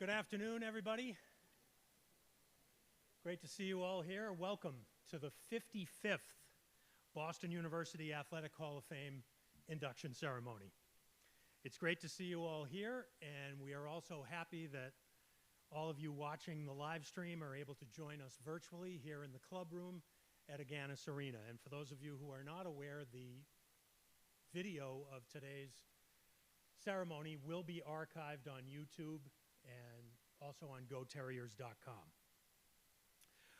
Good afternoon, everybody. Great to see you all here. Welcome to the 55th Boston University Athletic Hall of Fame induction ceremony. It's great to see you all here, and we are also happy that all of you watching the live stream are able to join us virtually here in the club room at Agganis Arena. And for those of you who are not aware, the video of today's ceremony will be archived on YouTube and also on GoTerriers.com.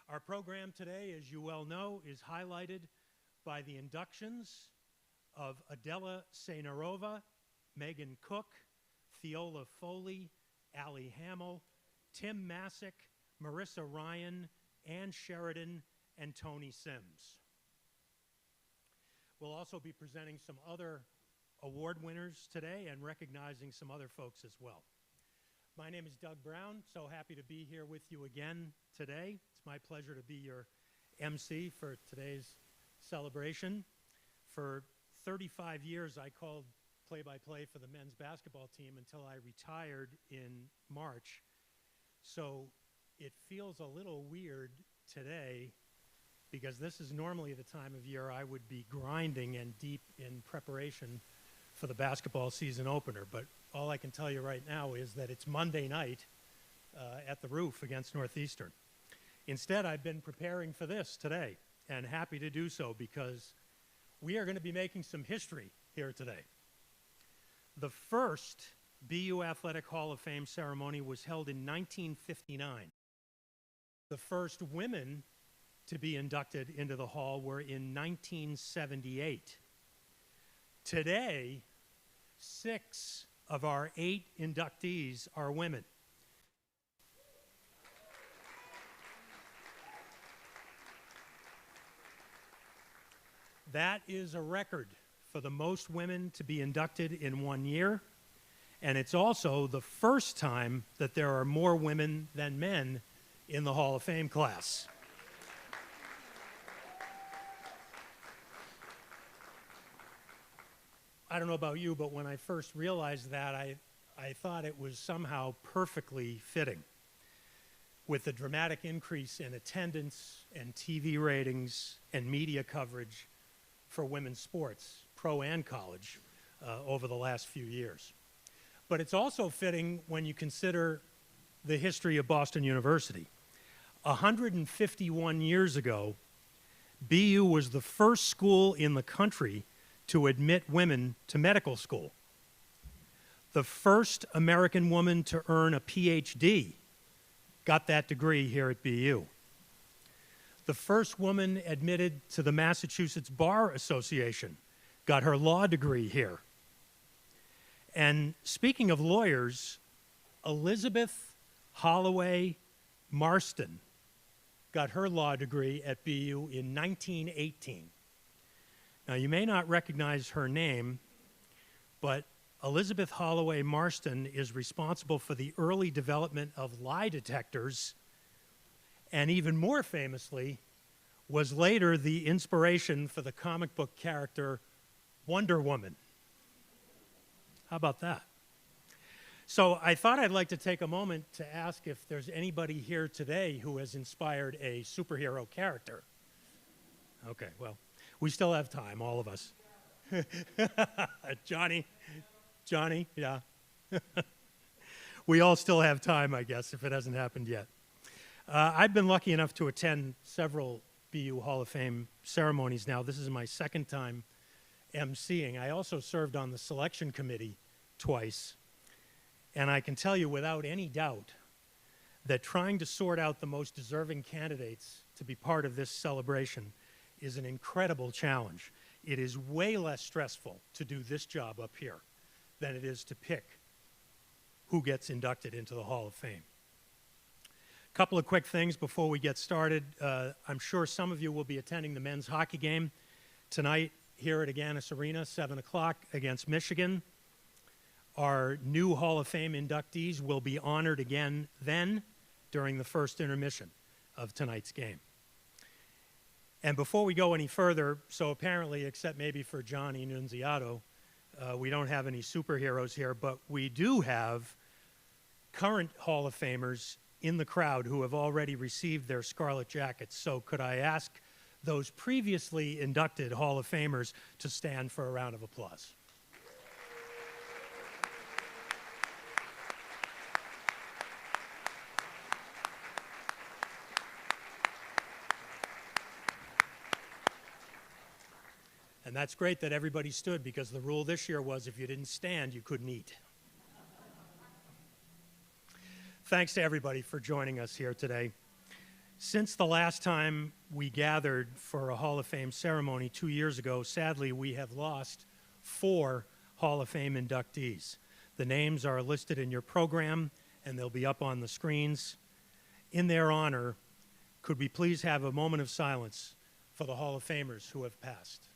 Our program today, as you well know, is highlighted by the inductions of Adela Sainarova, Megan Cook, Theola Foley, Allie Hamill, Tim Masick, Marissa Ryan, Ann Sheridan, and Tony Sims. We'll also be presenting some other award winners today and recognizing some other folks as well. My name is Doug Brown, so happy to be here with you again today. It's my pleasure to be your MC for today's celebration. For 35 years, I called play-by-play for the men's basketball team until I retired in March. So it feels a little weird today because this is normally the time of year I would be grinding and deep in preparation for the basketball season opener. But all I can tell you right now is that it's Monday night at the Roof against Northeastern. Instead, I've been preparing for this today and happy to do so because we are going to be making some history here today. The first BU Athletic Hall of Fame ceremony was held in 1959. The first women to be inducted into the hall were in 1978. Today, 6 of our 8 inductees are women. That is a record for the most women to be inducted in one year, and it's also the first time that there are more women than men in the Hall of Fame class. I don't know about you, but when I first realized that, I thought it was somehow perfectly fitting. With the dramatic increase in attendance and TV ratings and media coverage for women's sports, pro and college, over the last few years. But it's also fitting when you consider the history of Boston University. 151 years ago, BU was the first school in the country to admit women to medical school. The first American woman to earn a PhD got that degree here at BU. The first woman admitted to the Massachusetts Bar Association got her law degree here. And speaking of lawyers, Elizabeth Holloway Marston got her law degree at BU in 1918. Now, you may not recognize her name, but Elizabeth Holloway Marston is responsible for the early development of lie detectors, and even more famously, was later the inspiration for the comic book character Wonder Woman. How about that? So I thought I'd like to take a moment to ask if there's anybody here today who has inspired a superhero character. Okay, well, we still have time, all of us. Johnny, yeah. We all still have time, I guess, if it hasn't happened yet. I've been lucky enough to attend several BU Hall of Fame ceremonies now. This is my second time emceeing. I also served on the selection committee twice. And I can tell you without any doubt that trying to sort out the most deserving candidates to be part of this celebration is an incredible challenge. It is way less stressful to do this job up here than it is to pick who gets inducted into the Hall of Fame. A couple of quick things before we get started. I'm sure some of you will be attending the men's hockey game tonight here at Agganis Arena, 7 o'clock against Michigan. Our new Hall of Fame inductees will be honored again then during the first intermission of tonight's game. And before we go any further, so apparently, except maybe for Johnny Nunziato, we don't have any superheroes here, but we do have current Hall of Famers in the crowd who have already received their Scarlet Jackets. So could I ask those previously inducted Hall of Famers to stand for a round of applause? And that's great that everybody stood, because the rule this year was if you didn't stand, you couldn't eat. Thanks to everybody for joining us here today. Since the last time we gathered for a Hall of Fame ceremony 2 years ago, sadly, we have lost 4 Hall of Fame inductees. The names are listed in your program, and they'll be up on the screens. In their honor, could we please have a moment of silence for the Hall of Famers who have passed?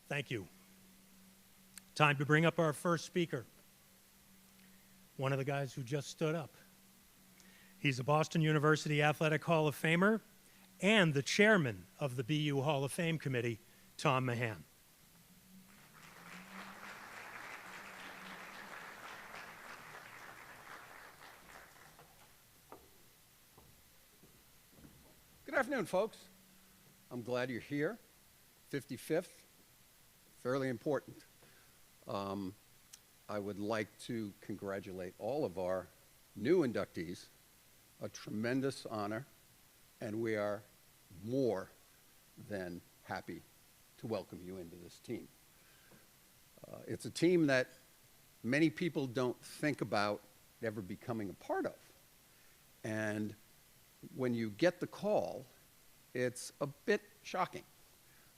Thank you. Time to bring up our first speaker, one of the guys who just stood up. He's a Boston University Athletic Hall of Famer and the chairman of the BU Hall of Fame Committee, Tom Mahan. Good afternoon, folks. I'm glad you're here. 55th. Fairly important. I would like to congratulate all of our new inductees. A tremendous honor, and we are more than happy to welcome you into this team. It's a team that many people don't think about ever becoming a part of. And when you get the call, it's a bit shocking.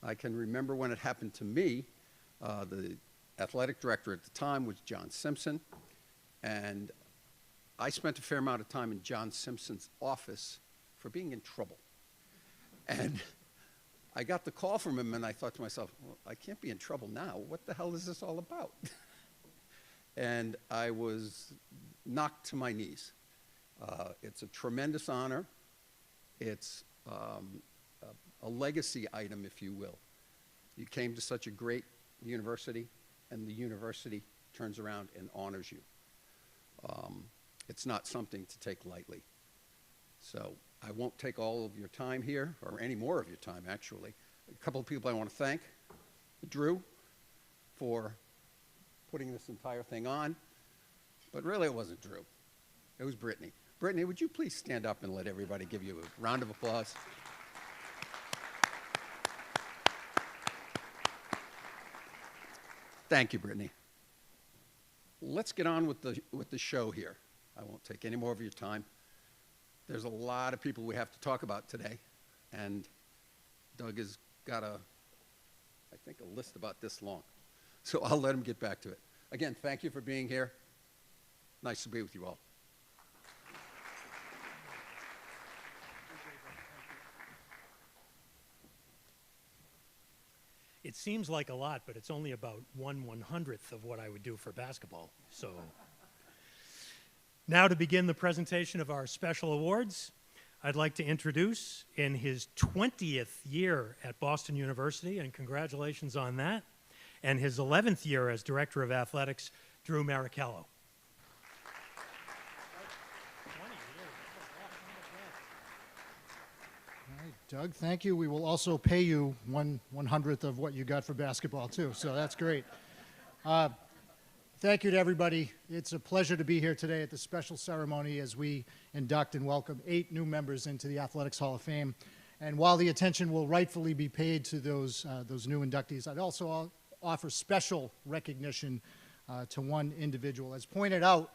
I can remember when it happened to me. The athletic director at the time was John Simpson, and I spent a fair amount of time in John Simpson's office for being in trouble. And I got the call from him, and I thought to myself, well, I can't be in trouble now. What the hell is this all about? And I was knocked to my knees. It's a tremendous honor. It's a legacy item, if you will. You came to such a great university, and the university turns around and honors you. It's not something to take lightly. So I won't take all of your time here, or any more of your time, actually. A couple of people I want to thank. Drew, for putting this entire thing on. But really, it wasn't Drew. It was Brittany. Brittany, would you please stand up and let everybody give you a round of applause? Thank you, Brittany. Let's get on with the show here. I won't take any more of your time. There's a lot of people we have to talk about today, and Doug has got I think a list about this long. So I'll let him get back to it. Again, thank you for being here. Nice to be with you all. It seems like a lot, but it's only about 1/100th of what I would do for basketball. So now to begin the presentation of our special awards, I'd like to introduce, in his 20th year at Boston University, and congratulations on that, and his 11th year as Director of Athletics, Drew Marichello. Doug, thank you. We will also pay you 1/100th of what you got for basketball, too, so that's great. Thank you to everybody. It's a pleasure to be here today at the special ceremony as we induct and welcome 8 new members into the Athletics Hall of Fame. And while the attention will rightfully be paid to those new inductees, I'd also offer special recognition to one individual. As pointed out,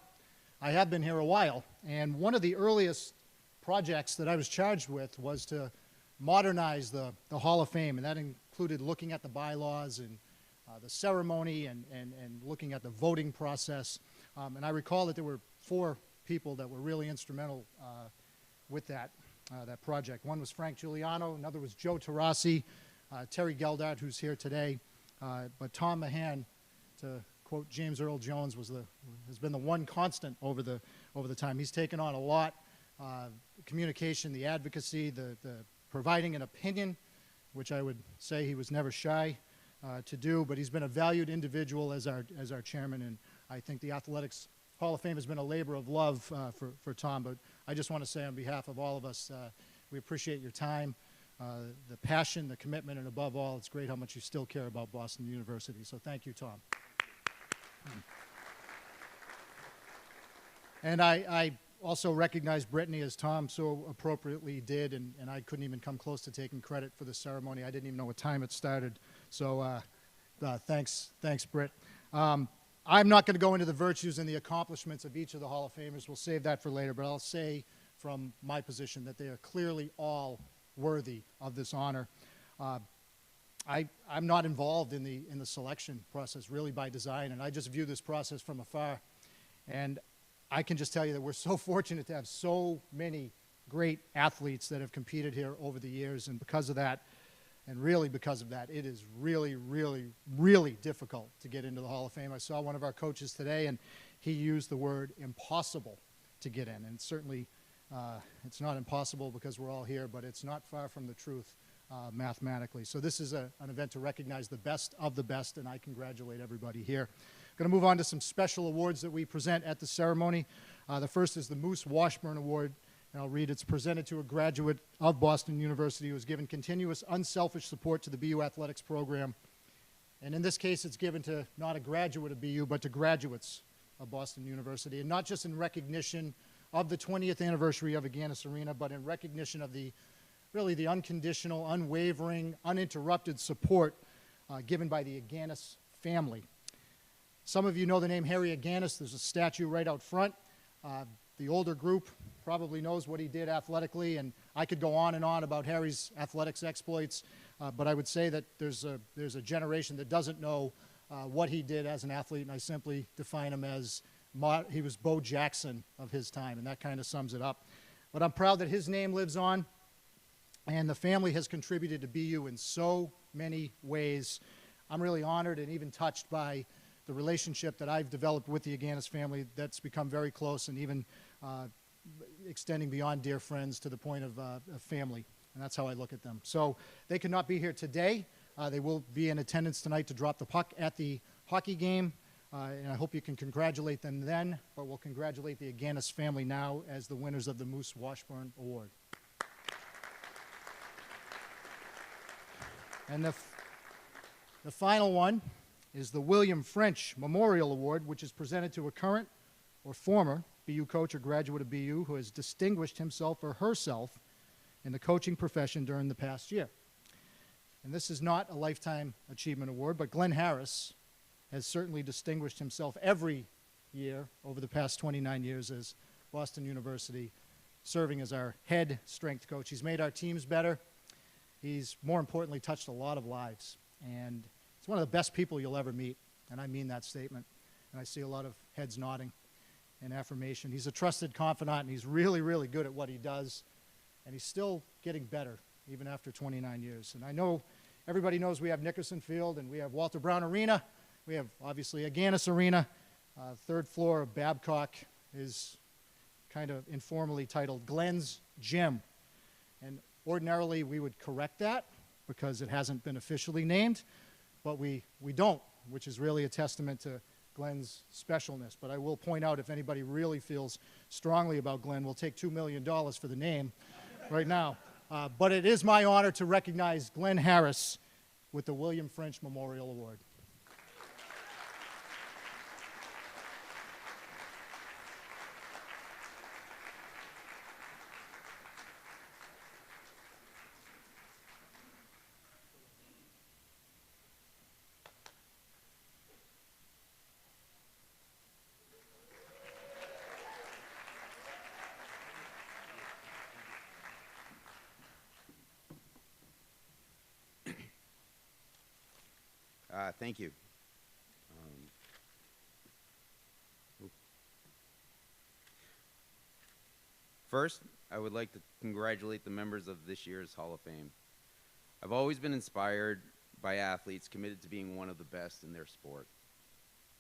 I have been here a while, and one of the earliest projects that I was charged with was to modernize the Hall of Fame, and that included looking at the bylaws and the ceremony and looking at the voting process. And I recall that there were 4 people that were really instrumental with that project. One was Frank Giuliano, another was Joe Tarasi, Terry Geldart, who's here today, but Tom Mahan, to quote James Earl Jones, has been the one constant over the time. He's taken on a lot communication, the advocacy, the providing an opinion, which I would say he was never shy to do, but he's been a valued individual as our chairman, and I think the Athletics Hall of Fame has been a labor of love for Tom. But I just want to say on behalf of all of us, we appreciate your time, the passion, the commitment, and above all, it's great how much you still care about Boston University. So thank you, Tom. And I also recognize Brittany, as Tom so appropriately did, and I couldn't even come close to taking credit for the ceremony. I didn't even know what time it started. So thanks, Britt. I'm not going to go into the virtues and the accomplishments of each of the Hall of Famers. We'll save that for later, but I'll say from my position that they are clearly all worthy of this honor. I'm not involved in the selection process really by design, and I just view this process from afar. And I can just tell you that we're so fortunate to have so many great athletes that have competed here over the years, and because of that, and really because of that, it is really, really, really difficult to get into the Hall of Fame. I saw one of our coaches today, and he used the word impossible to get in. And certainly it's not impossible because we're all here, but it's not far from the truth mathematically. So this is an event to recognize the best of the best, and I congratulate everybody here. Going to move on to some special awards that we present at the ceremony. The first is the Moose Washburn Award. And I'll read, it's presented to a graduate of Boston University who has given continuous, unselfish support to the BU athletics program. And in this case, it's given to not a graduate of BU, but to graduates of Boston University. And not just in recognition of the 20th anniversary of Agganis Arena, but in recognition of the unconditional, unwavering, uninterrupted support given by the Agganis family. Some of you know the name Harry Agganis. There's a statue right out front. The older group probably knows what he did athletically, and I could go on and on about Harry's athletics exploits, but I would say that there's a generation that doesn't know what he did as an athlete, and I simply define him as he was Bo Jackson of his time, and that kind of sums it up. But I'm proud that his name lives on, and the family has contributed to BU in so many ways. I'm really honored and even touched by the relationship that I've developed with the Agganis family that's become very close and even extending beyond dear friends to the point of family, and that's how I look at them. So they could not be here today. They will be in attendance tonight to drop the puck at the hockey game, and I hope you can congratulate them then, but we'll congratulate the Agganis family now as the winners of the Moose Washburn Award. And the final one is the William French Memorial Award, which is presented to a current or former BU coach or graduate of BU who has distinguished himself or herself in the coaching profession during the past year. And this is not a Lifetime Achievement Award, but Glenn Harris has certainly distinguished himself every year over the past 29 years as Boston University, serving as our head strength coach. He's made our teams better. He's, more importantly, touched a lot of lives. And he's one of the best people you'll ever meet, and I mean that statement. And I see a lot of heads nodding in affirmation. He's a trusted confidant, and he's really, really good at what he does. And he's still getting better, even after 29 years. And I know everybody knows we have Nickerson Field, and we have Walter Brown Arena. We have, obviously, Agganis Arena. Third floor of Babcock is kind of informally titled Glenn's Gym. And ordinarily, we would correct that because it hasn't been officially named, but we don't, which is really a testament to Glenn's specialness. But I will point out, if anybody really feels strongly about Glenn, we'll take $2 million for the name right now. But it is my honor to recognize Glenn Harris with the William French Memorial Award. Thank you. First, I would like to congratulate the members of this year's Hall of Fame. I've always been inspired by athletes committed to being one of the best in their sport.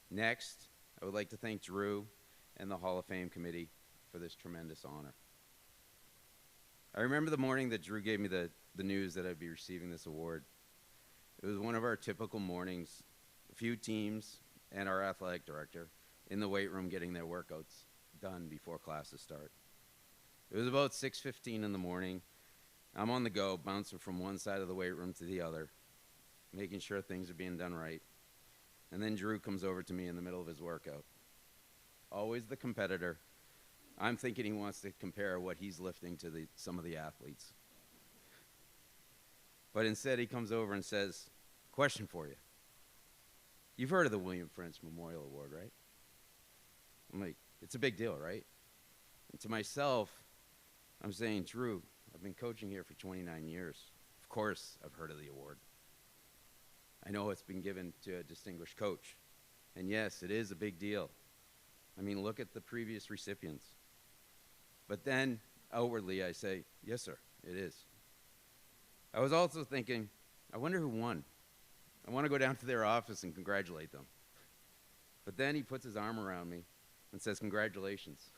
Next, I would like to thank Drew and the Hall of Fame committee for this tremendous honor. I remember the morning that Drew gave me the news that I'd be receiving this award. It was one of our typical mornings, a few teams and our athletic director in the weight room getting their workouts done before classes start. It was about 6:15 in the morning. I'm on the go, bouncing from one side of the weight room to the other, making sure things are being done right. And then Drew comes over to me in the middle of his workout. Always the competitor. I'm thinking he wants to compare what he's lifting to some of the athletes. But instead he comes over and says, question for you. You've heard of the William French Memorial Award, right? I'm like, it's a big deal, right? And to myself, I'm saying, Drew, I've been coaching here for 29 years. Of course I've heard of the award. I know it's been given to a distinguished coach. And yes, it is a big deal. I mean, look at the previous recipients. But then, outwardly, I say, yes, sir, it is. I was also thinking, I wonder who won. I want to go down to their office and congratulate them. But then he puts his arm around me and says, congratulations.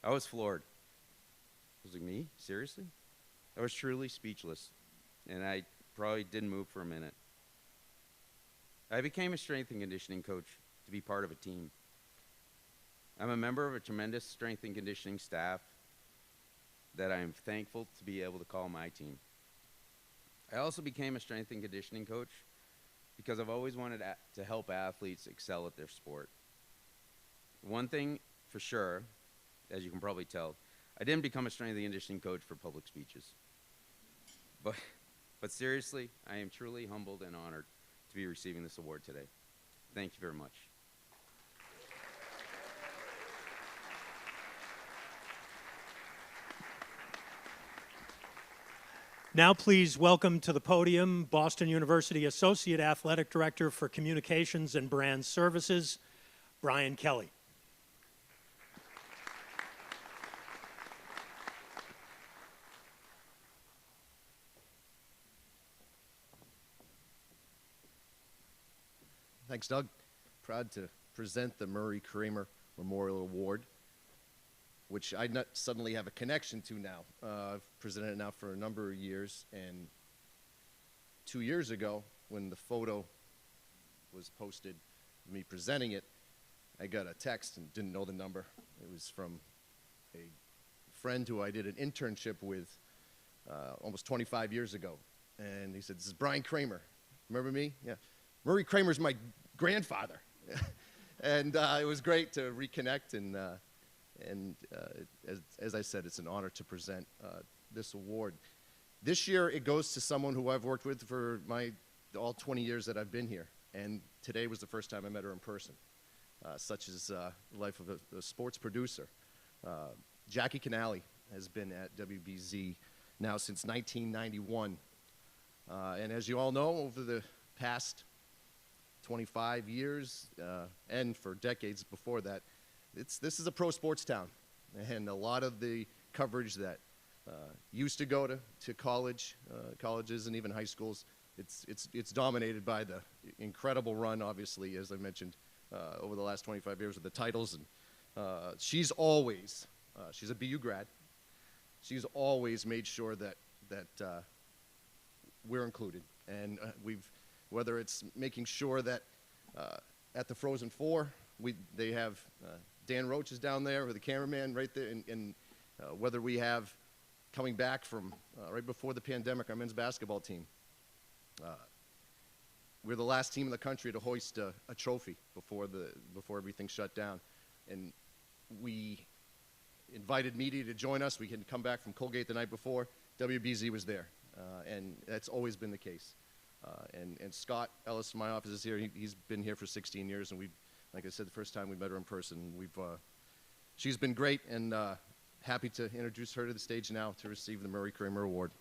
I was floored. I was like, me? Seriously? I was truly speechless, and I probably didn't move for a minute. I became a strength and conditioning coach to be part of a team. I'm a member of a tremendous strength and conditioning staff that I am thankful to be able to call my team. I also became a strength and conditioning coach because I've always wanted to help athletes excel at their sport. One thing for sure, as you can probably tell, I didn't become a strength and conditioning coach for public speeches. But seriously, I am truly humbled and honored to be receiving this award today. Thank you very much. Now please welcome to the podium Boston University Associate Athletic Director for Communications and Brand Services, Brian Kelly. Thanks, Doug. Proud to present the Murray Kramer Memorial Award, which I suddenly have a connection to now. I've presented it now for a number of years, and 2 years ago, when the photo was posted of me presenting it, I got a text and didn't know the number. It was from a friend who I did an internship with almost 25 years ago, and he said, "This is Brian Kramer. Remember me?" Yeah. Murray Kramer's my grandfather. And it was great to reconnect, and as I said, it's an honor to present this award. This year, it goes to someone who I've worked with for all 20 years that I've been here, and today was the first time I met her in person, such as the life of a sports producer. Jackie Canale has been at WBZ now since 1991, and as you all know, over the past 25 years, and for decades before that, this is a pro sports town, and a lot of the coverage that used to go to colleges and even high schools, it's dominated by the incredible run, obviously, as I mentioned, over the last 25 years with the titles. And she's always, she's a BU grad, she's always made sure that we're included, and whether it's making sure that at the Frozen Four, they have Dan Roach is down there with the cameraman right there, and whether we have coming back from right before the pandemic, our men's basketball team. We're the last team in the country to hoist a trophy before everything shut down, and we invited media to join us. We had come back from Colgate the night before. WBZ was there, and that's always been the case. And Scott Ellis from my office is here. He's been here for 16 years, and like I said, the first time we met her in person, she's been great, and happy to introduce her to the stage now to receive the Murray Kramer Award.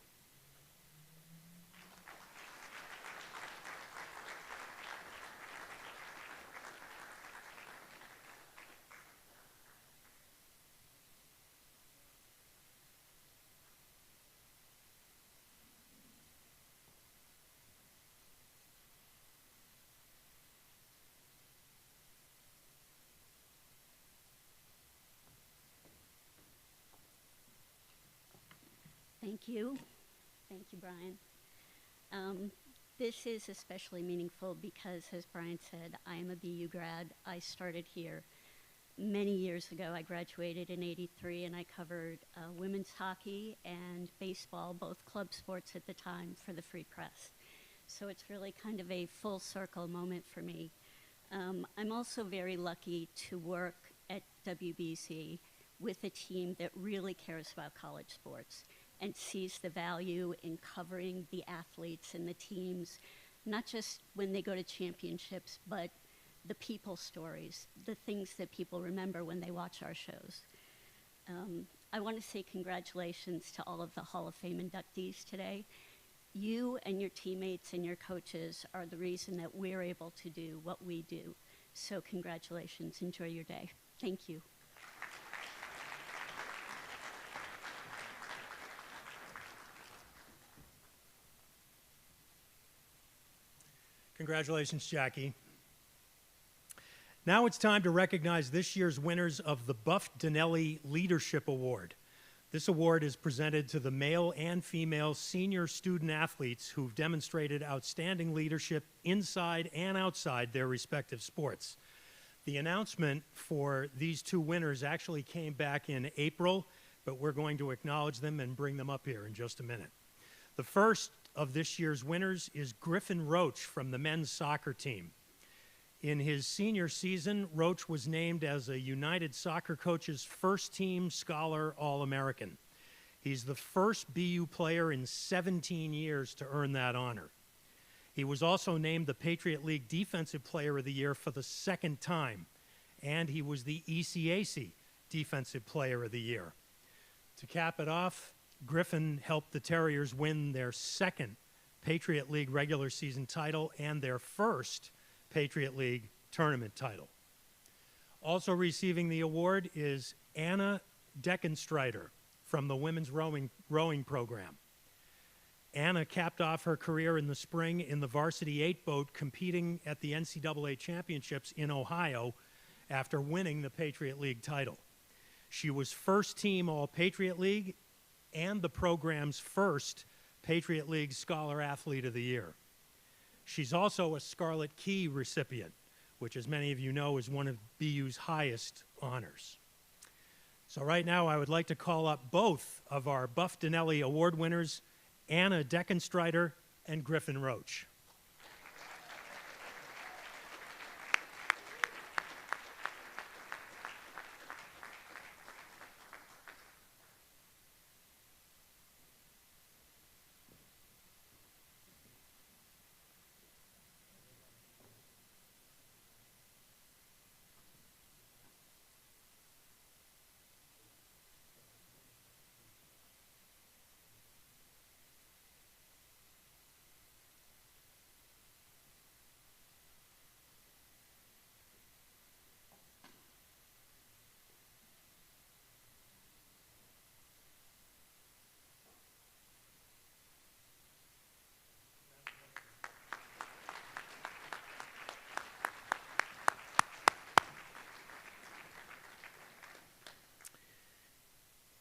Thank you. Thank you, Brian. This is especially meaningful because, as Brian said, I am a BU grad. I started here many years ago. I graduated in '83, and I covered women's hockey and baseball, both club sports at the time, for the Free Press. So it's really kind of a full circle moment for me. I'm also very lucky to work at WBC with a team that really cares about college sports and sees the value in covering the athletes and the teams, not just when they go to championships, but the people stories, the things that people remember when they watch our shows. I want to say congratulations to all of the Hall of Fame inductees today. You and your teammates and your coaches are the reason that we're able to do what we do. So congratulations. Enjoy your day. Thank you. Congratulations, Jackie. Now it's time to recognize this year's winners of the Buff Dinelli Leadership Award. This award is presented to the male and female senior student athletes who've demonstrated outstanding leadership inside and outside their respective sports. The announcement for these two winners actually came back in April, but we're going to acknowledge them and bring them up here in just a minute. The first of this year's winners is Griffin Roach from the men's soccer team. In his senior season, Roach was named as a United Soccer Coach's first-team Scholar All-American. He's the first BU player in 17 years to earn that honor. He was also named the Patriot League Defensive Player of the Year for the second time, and he was the ECAC Defensive Player of the Year. To cap it off, Griffin helped the Terriers win their second Patriot League regular season title and their first Patriot League tournament title. Also receiving the award is Anna Deckenstreiter from the women's rowing program. Anna capped off her career in the spring in the varsity 8-boat competing at the NCAA championships in Ohio after winning the Patriot League title. She was first team All-Patriot League and the program's first Patriot League Scholar Athlete of the Year. She's also a Scarlet Key recipient, which, as many of you know, is one of BU's highest honors. So right now, I would like to call up both of our Buff Dinelli Award winners, Anna Deckenstreiter and Griffin Roach.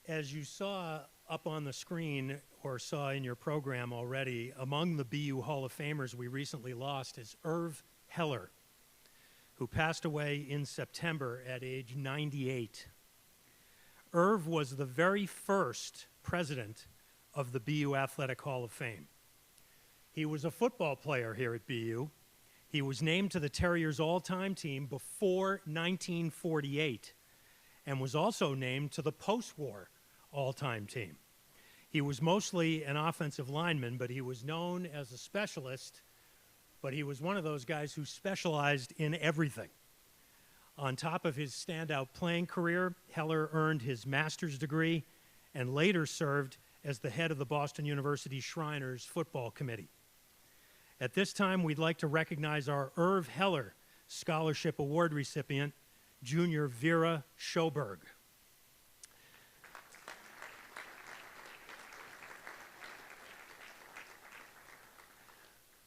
As you saw up on the screen or saw in your program already, among the BU Hall of Famers we recently lost is Irv Heller, who passed away in September at age 98. Irv was the very first president of the BU Athletic Hall of Fame. He was a football player here at BU. He was named to the Terriers all-time team before 1948 and was also named to the post-war all-time team. He was mostly an offensive lineman, but he was known as a specialist, but he was one of those guys who specialized in everything. On top of his standout playing career, Heller earned his master's degree and later served as the head of the Boston University Shriners Football Committee. At this time, we'd like to recognize our Irv Heller Scholarship Award recipient, Junior Vera Schoberg.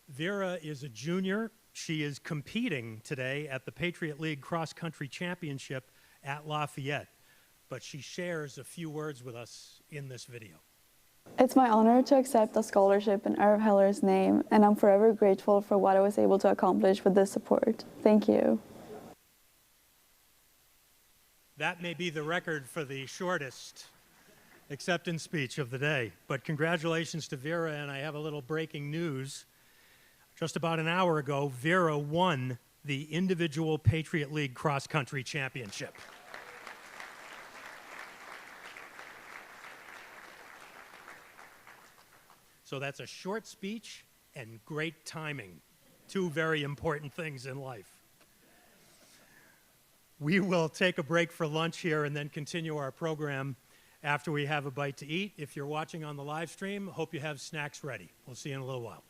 Vera is a junior. She is competing today at the Patriot League Cross Country Championship at Lafayette, but she shares a few words with us in this video. It's my honor to accept a scholarship in Irv Heller's name, and I'm forever grateful for what I was able to accomplish with this support. Thank you. That may be the record for the shortest acceptance speech of the day. But congratulations to Vera, and I have a little breaking news. Just about an hour ago, Vera won the individual Patriot League cross-country championship. So that's a short speech and great timing, two very important things in life. We will take a break for lunch here and then continue our program after we have a bite to eat. If you're watching on the live stream, hope you have snacks ready. We'll see you in a little while.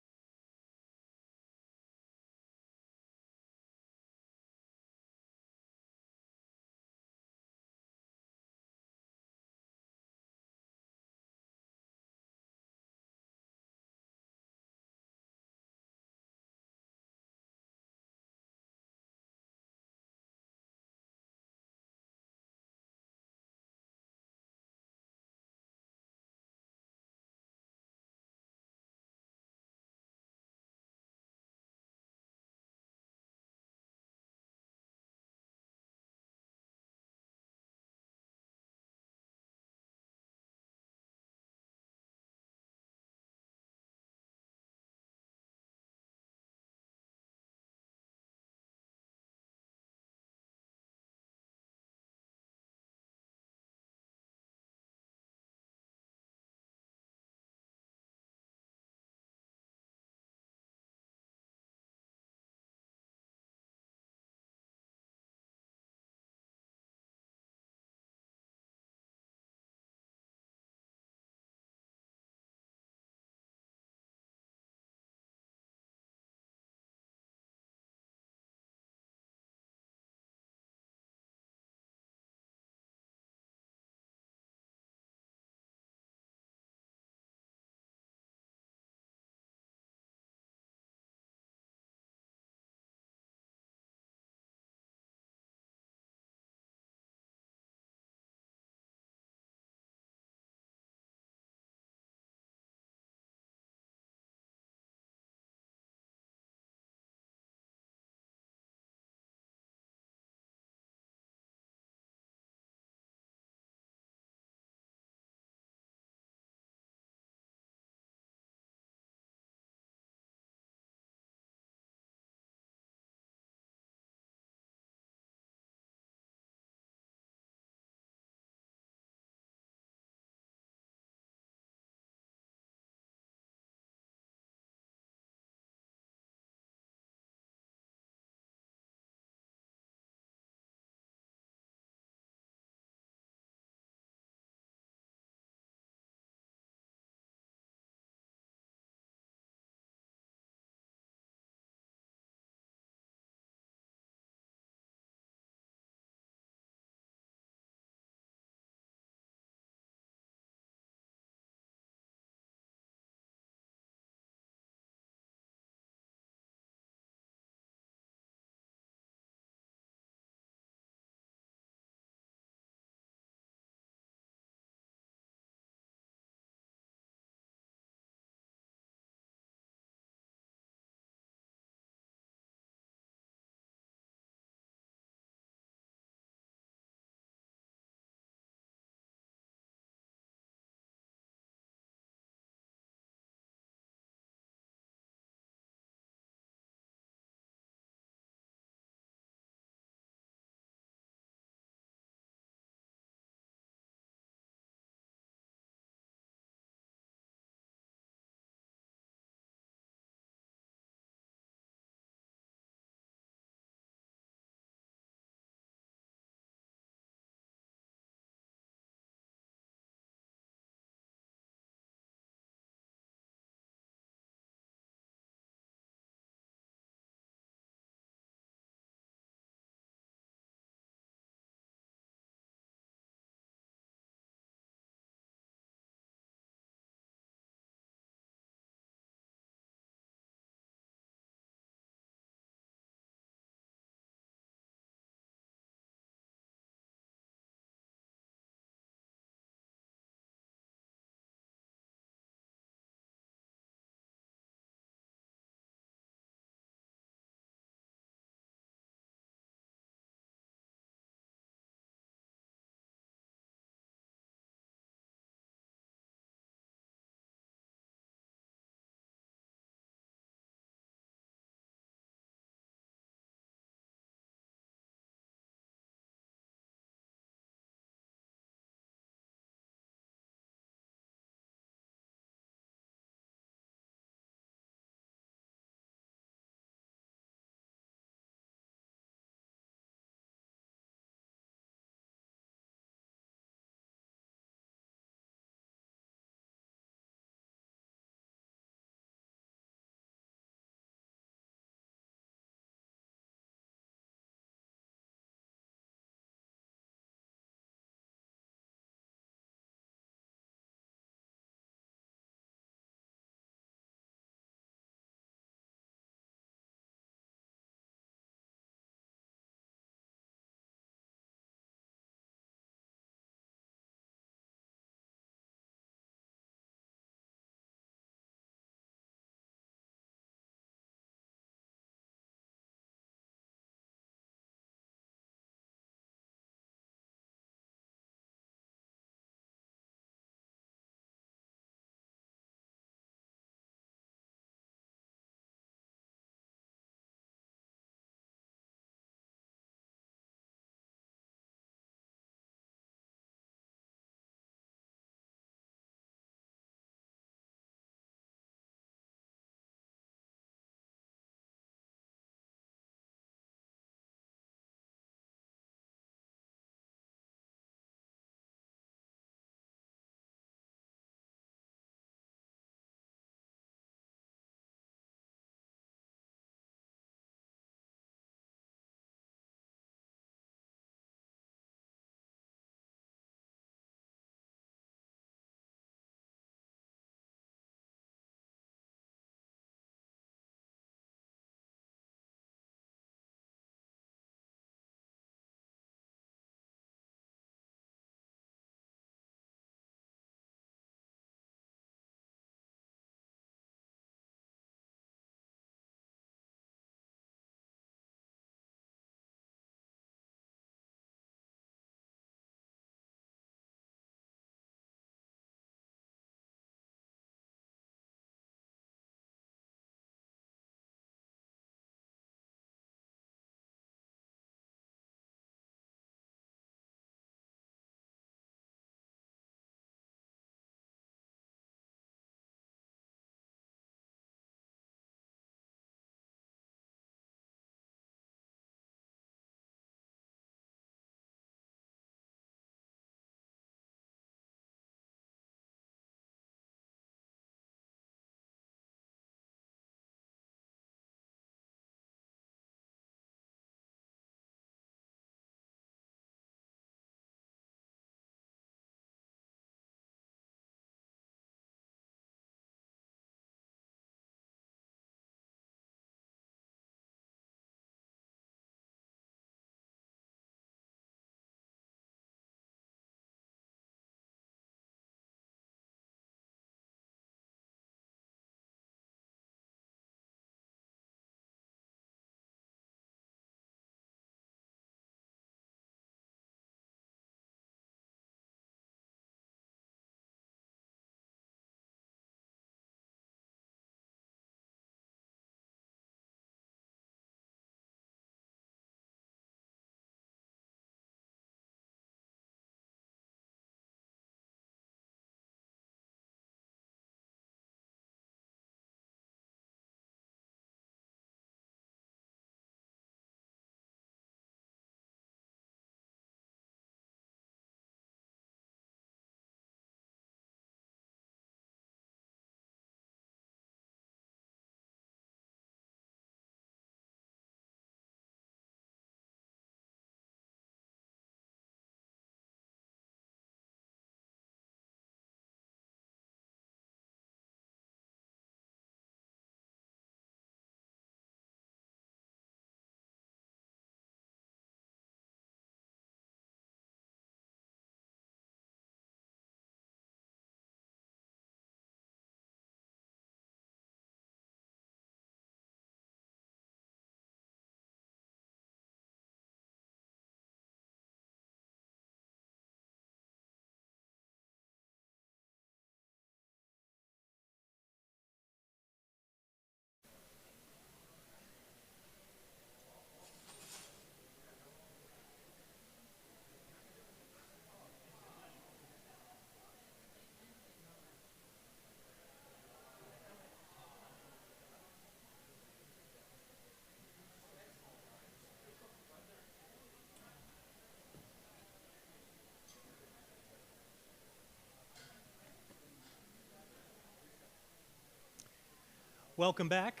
Welcome back.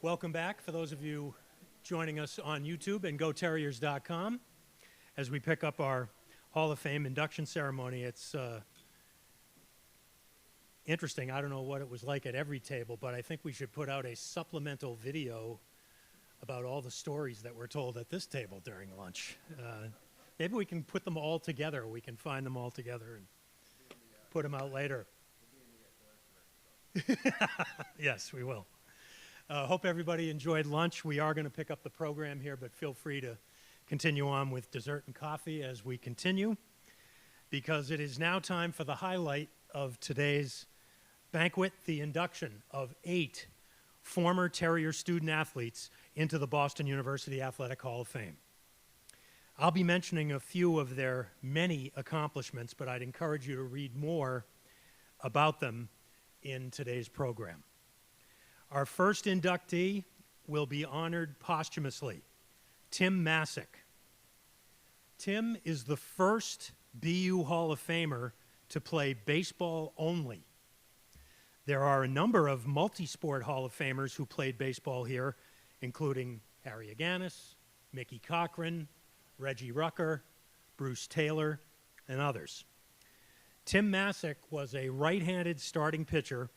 Welcome back for those of you joining us on YouTube and GoTerriers.com as we pick up our Hall of Fame induction ceremony. It's interesting. I don't know what it was like at every table, but I think we should put out a supplemental video about all the stories that were told at this table during lunch. Maybe we can put them all together. We can find them all together and put them out later. Yes, we will. Hope everybody enjoyed lunch. We are going to pick up the program here, but feel free to continue on with dessert and coffee as we continue, because it is now time for the highlight of today's banquet, the induction of 8 former Terrier student athletes into the Boston University Athletic Hall of Fame. I'll be mentioning a few of their many accomplishments, but I'd encourage you to read more about them in today's program. Our first inductee will be honored posthumously, Tim Masick. Tim is the first BU Hall of Famer to play baseball only. There are a number of multi-sport Hall of Famers who played baseball here, including Harry Aganis, Mickey Cochran, Reggie Rucker, Bruce Taylor, and others. Tim Masick was a right-handed starting pitcher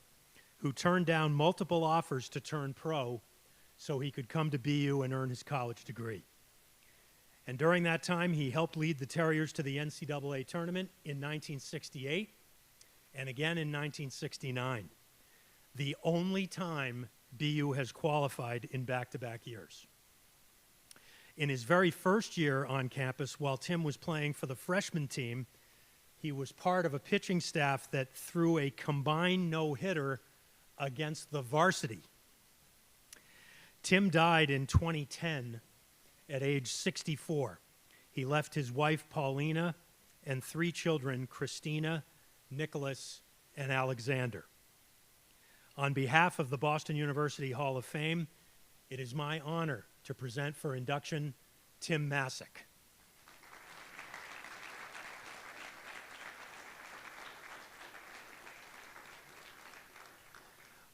who turned down multiple offers to turn pro so he could come to BU and earn his college degree. And during that time, he helped lead the Terriers to the NCAA tournament in 1968 and again in 1969, the only time BU has qualified in back-to-back years. In his very first year on campus, while Tim was playing for the freshman team, he was part of a pitching staff that threw a combined no-hitter against the varsity. Tim died in 2010 at age 64. He left his wife, Paulina, and 3 children, Christina, Nicholas, and Alexander. On behalf of the Boston University Hall of Fame, it is my honor to present for induction Tim Masick.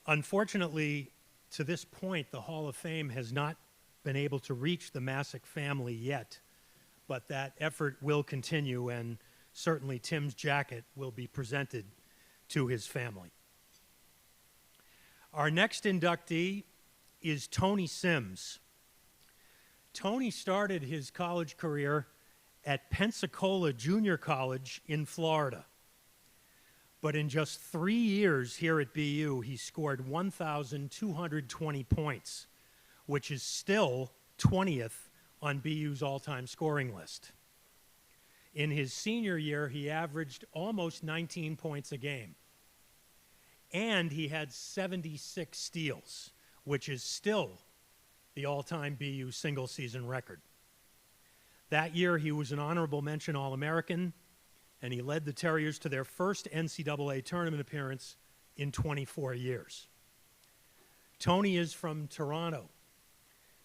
Unfortunately, to this point, the Hall of Fame has not been able to reach the Masick family yet, but that effort will continue, and certainly Tim's jacket will be presented to his family. Our next inductee is Tony Sims. Tony started his college career at Pensacola Junior College in Florida. But in just 3 years here at BU, he scored 1,220 points, which is still 20th on BU's all-time scoring list. In his senior year, he averaged almost 19 points a game. And he had 76 steals, which is still the all-time BU single-season record. That year, he was an honorable mention All-American, and he led the Terriers to their first NCAA tournament appearance in 24 years. Tony is from Toronto.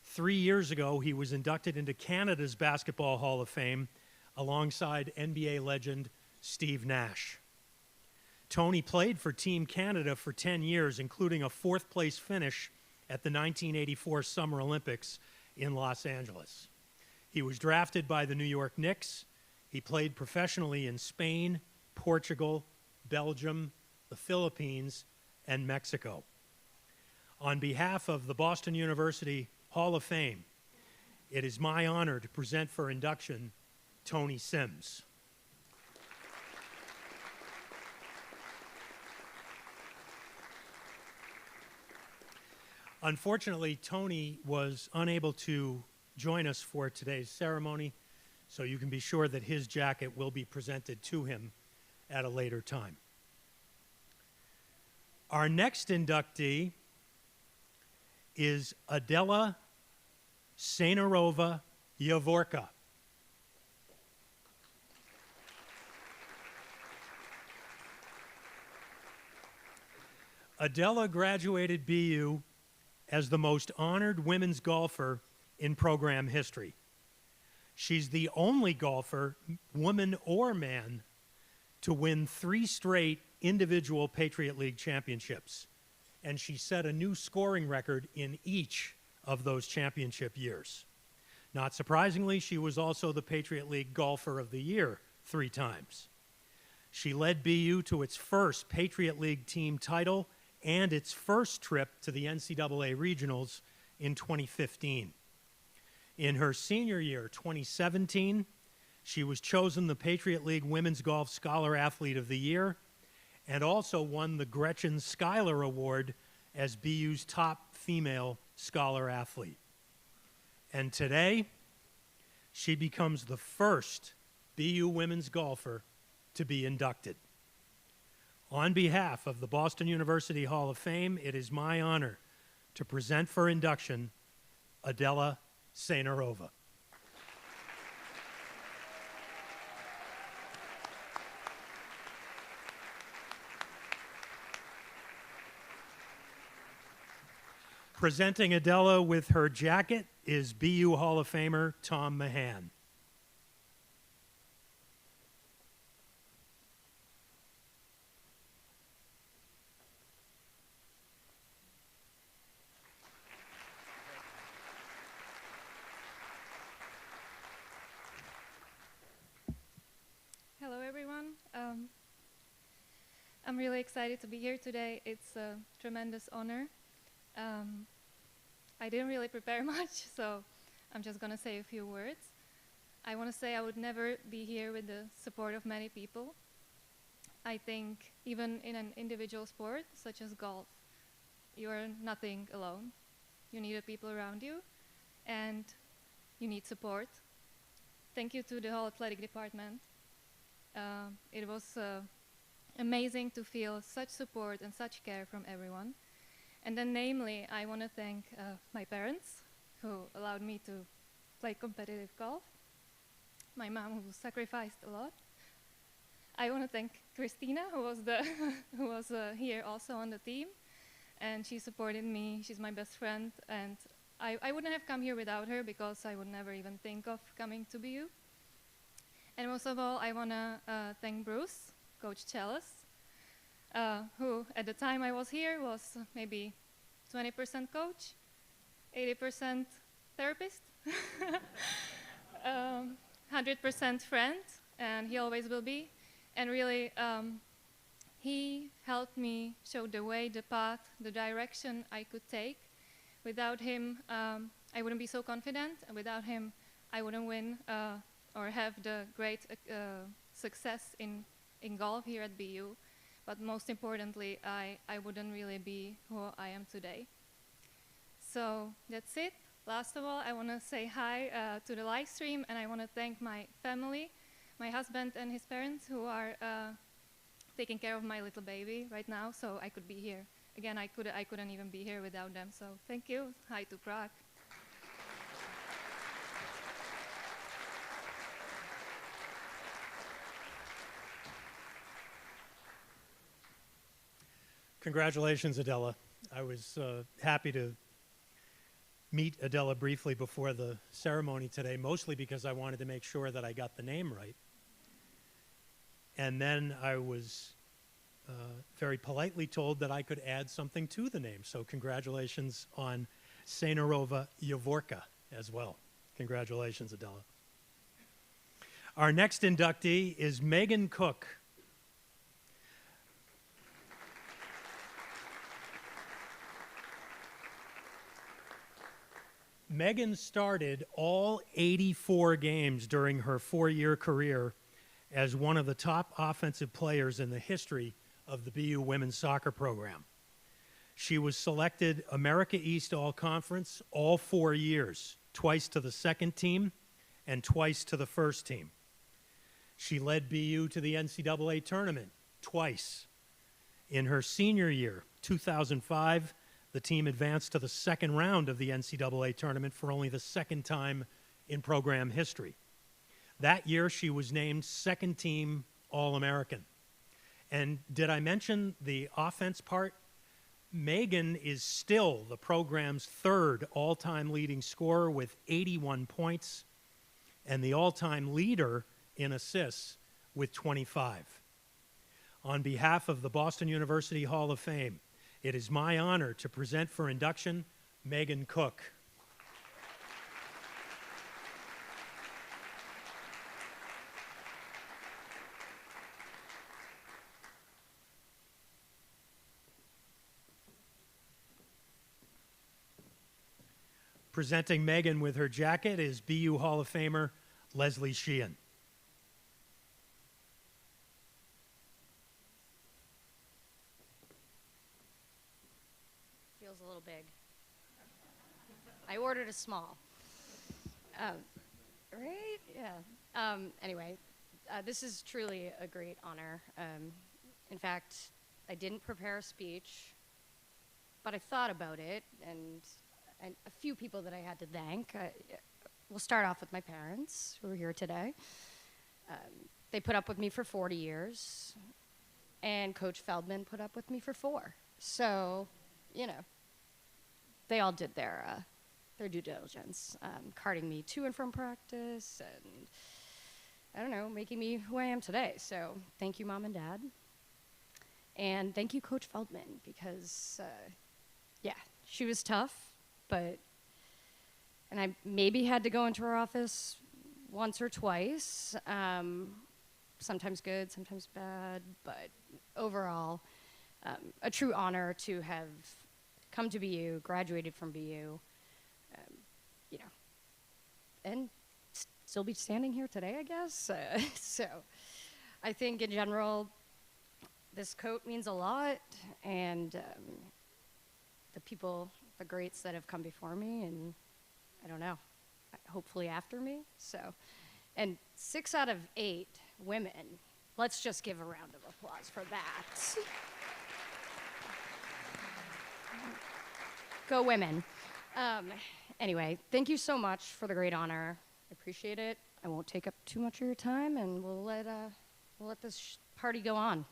3 years ago, he was inducted into Canada's Basketball Hall of Fame alongside NBA legend Steve Nash. Tony played for Team Canada for 10 years, including a 4th-place finish at the 1984 Summer Olympics in Los Angeles. He was drafted by the New York Knicks. He played professionally in Spain, Portugal, Belgium, the Philippines, and Mexico. On behalf of the Boston University Hall of Fame, it is my honor to present for induction Tony Sims. Unfortunately, Tony was unable to join us for today's ceremony, so you can be sure that his jacket will be presented to him at a later time. Our next inductee is Adela Sainarova Yavorka. Adela graduated BU as the most honored women's golfer in program history. She's the only golfer, woman or man, to win 3 straight individual Patriot League championships and she set a new scoring record in each of those championship years. Not surprisingly, she was also the Patriot League Golfer of the Year 3 times. She led BU to its first Patriot League team title and its first trip to the NCAA Regionals in 2015. In her senior year, 2017, she was chosen the Patriot League Women's Golf Scholar Athlete of the Year and also won the Gretchen Schuyler Award as BU's top female scholar athlete. And today, she becomes the first BU women's golfer to be inducted. On behalf of the Boston University Hall of Fame, it is my honor to present for induction Adela Sainarova. Presenting Adela with her jacket is BU Hall of Famer Tom Mahan. Hello, everyone. I'm really excited to be here today. It's a tremendous honor. I didn't really prepare much, so I'm just going to say a few words. I want to say I would never be here with the support of many people. I think even in an individual sport, such as golf, you are nothing alone. You need the people around you, and you need support. Thank you to the whole athletic department. It was amazing to feel such support and such care from everyone. And then namely, I want to thank my parents who allowed me to play competitive golf, my mom who sacrificed a lot. I want to thank Christina who was here also on the team, and she supported me. She's my best friend, and I wouldn't have come here without her because I would never even think of coming to BU. And most of all, I want to thank Bruce, Coach Chalice, who at the time I was here was maybe 20% coach, 80% therapist, 100% friend, and he always will be. And really, he helped me show the way, the path, the direction I could take. Without him, I wouldn't be so confident, and without him, I wouldn't win or have the great success in golf here at BU. But most importantly, I wouldn't really be who I am today. So that's it. Last of all, I want to say hi to the live stream, and I want to thank my family, my husband and his parents who are taking care of my little baby right now, so I could be here. Again, I couldn't even be here without them, so thank you. Hi to Prague. Congratulations, Adela. I was happy to meet Adela briefly before the ceremony today, mostly because I wanted to make sure that I got the name right. And then I was very politely told that I could add something to the name. So congratulations on Sainarova Yavorka as well. Congratulations, Adela. Our next inductee is Megan Cook. Megan started all 84 games during her 4-year career as one of the top offensive players in the history of the BU women's soccer program. She was selected America East All-Conference all 4 years, twice to the second team and twice to the first team. She led BU to the NCAA tournament twice. In her senior year, 2005, the team advanced to the second round of the NCAA tournament for only the second time in program history. That year, she was named second team All-American. And did I mention the offense part? Megan is still the program's third all-time leading scorer with 81 points and the all-time leader in assists with 25. On behalf of the Boston University Hall of Fame, it is my honor to present for induction Megan Cook. Presenting Megan with her jacket is BU Hall of Famer Leslie Sheehan. Feels a little big. I ordered a small. Right? Yeah. Anyway, this is truly a great honor. In fact, I didn't prepare a speech, but I thought about it, and a few people that I had to thank. We'll start off with my parents, who are here today. They put up with me for 40 years, and Coach Feldman put up with me for 4. So, you know, they all did their due diligence, carting me to and from practice, and I don't know, making me who I am today. So thank you, Mom and Dad. And thank you, Coach Feldman, because, yeah, she was tough, and I maybe had to go into her office once or twice, sometimes good, sometimes bad, but overall, a true honor to have come to BU, graduated from BU, you know, and still be standing here today, I guess. So I think in general, this coat means a lot, and the people, the greats that have come before me, and I don't know, hopefully after me. So, and 6 out of 8 women. Let's just give a round of applause for that. Go women. Anyway, thank you so much for the great honor. I appreciate it. I won't take up too much of your time, and we'll let this party go on.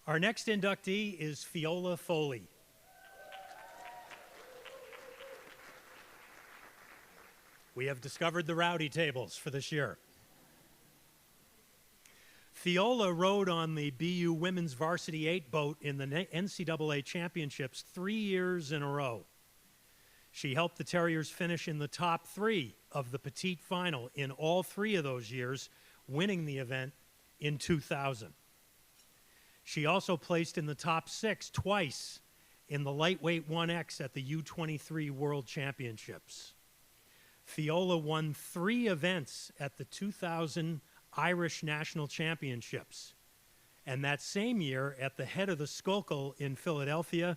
Our next inductee is Fiola Foley. We have discovered the rowdy tables for this year. Fiola rode on the BU Women's Varsity 8 boat in the NCAA Championships 3 years in a row. She helped the Terriers finish in the top 3 of the Petite Final in all 3 of those years, winning the event in 2000. She also placed in the top 6 twice in the lightweight 1X at the U23 World Championships. Fiola won 3 events at the 2000 Irish National Championships. And that same year, at the head of the Schuylkill in Philadelphia,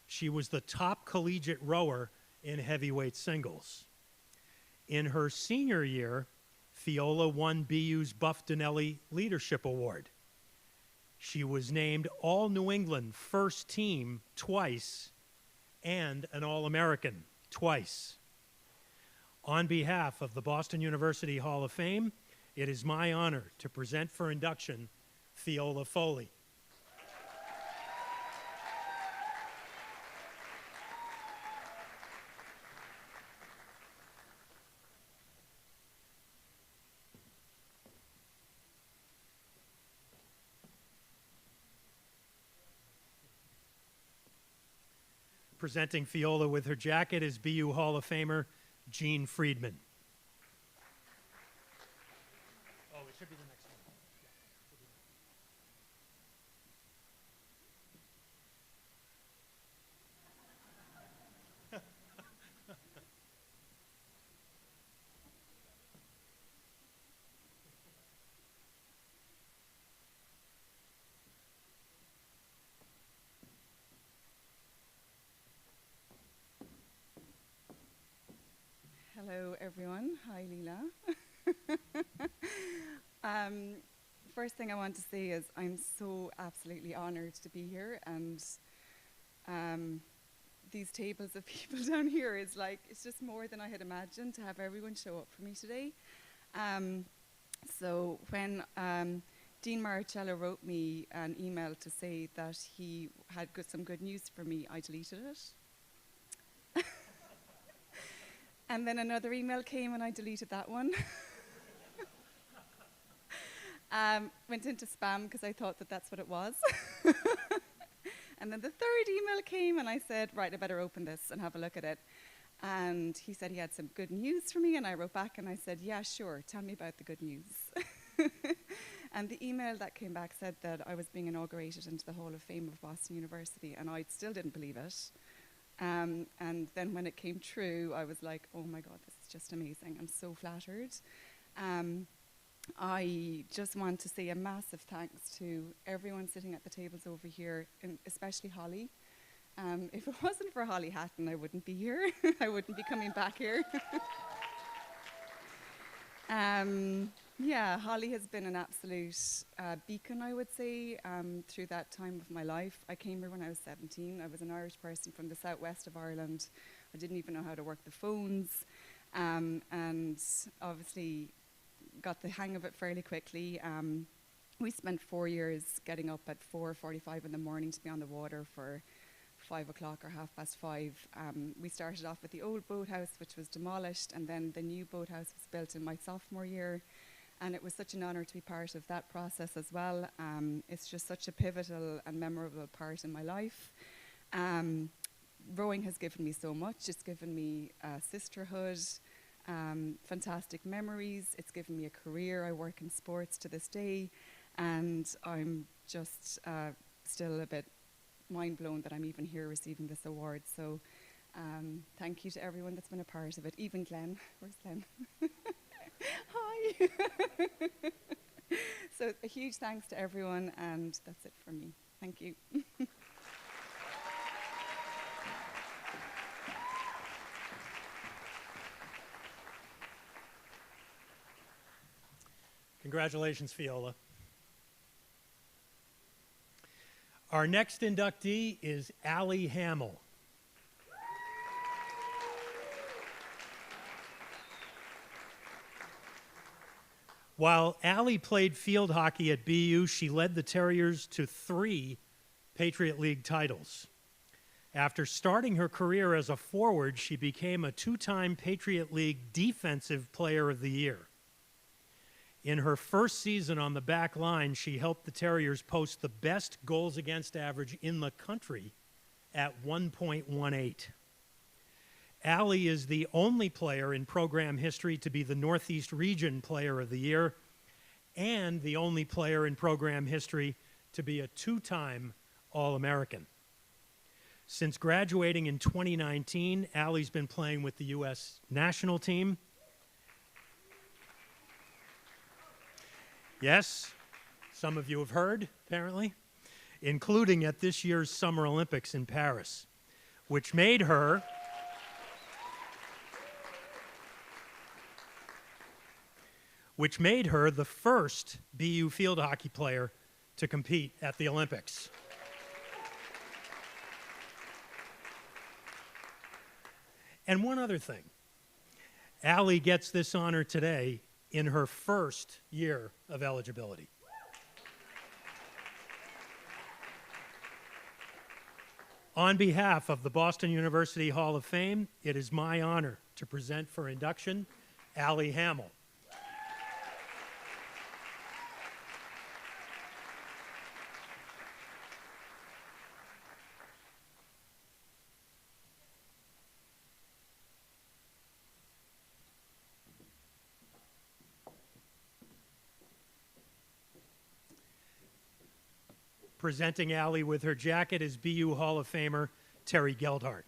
she was the top collegiate rower in heavyweight singles. In her senior year, Fiola won BU's Buff Donnelly Leadership Award. She was named All-New England First Team twice and an All-American twice. On behalf of the Boston University Hall of Fame, it is my honor to present for induction Fiola Foley. Presenting Fiola with her jacket is BU Hall of Famer Gene Friedman. Oh, it should be the next one. Hello, everyone. Hi, Leela. First thing I want to say is I'm so absolutely honored to be here, and these tables of people down here is like, it's just more than I had imagined to have everyone show up for me today. So when Dean Marcello wrote me an email to say that he had some good news for me. I deleted it. And then another email came and I deleted that one. Went into spam because I thought that that's what it was. And then the third email came and I said, right, I better open this and have a look at it. And he said he had some good news for me, and I wrote back and I said, yeah, sure, tell me about the good news. And the email that came back said that I was being inaugurated into the Hall of Fame of Boston University, and I still didn't believe it. And then when it came true, I was like, oh my God, this is just amazing. I'm so flattered. I just want to say a massive thanks to everyone sitting at the tables over here, and especially Holly. If it wasn't for Holly Hatton, I wouldn't be here. I wouldn't be coming back here. Yeah, Holly has been an absolute beacon, I would say, through that time of my life. I came here when I was 17. I was an Irish person from the southwest of Ireland. I didn't even know how to work the phones, and obviously got the hang of it fairly quickly. We spent 4 years getting up at 4:45 in the morning to be on the water for 5 o'clock or 5:30. We started off with the old boathouse, which was demolished, and then the new boathouse was built in my sophomore year. And it was such an honor to be part of that process as well. It's just such a pivotal and memorable part in my life. Rowing has given me so much. It's given me sisterhood, fantastic memories. It's given me a career. I work in sports to this day. And I'm just still a bit mind blown that I'm even here receiving this award. So thank you to everyone that's been a part of it. Even Glenn. Where's Glenn? Hi. So a huge thanks to everyone, and that's it from me. Thank you. Congratulations, Fiola. Our next inductee is Allie Hamill. While Allie played field hockey at BU, she led the Terriers to 3 Patriot League titles. After starting her career as a forward, she became a 2-time Patriot League Defensive Player of the Year. In her first season on the back line, she helped the Terriers post the best goals against average in the country at 1.18. Allie is the only player in program history to be the Northeast Region Player of the Year and the only player in program history to be a 2-time All-American. Since graduating in 2019, Allie's been playing with the U.S. national team. Yes, some of you have heard, apparently, including at this year's Summer Olympics in Paris, which made her the first BU field hockey player to compete at the Olympics. And one other thing, Allie gets this honor today in her first year of eligibility. On behalf of the Boston University Hall of Fame, it is my honor to present for induction Allie Hamill. Presenting Allie with her jacket is BU Hall of Famer Terry Geldhart.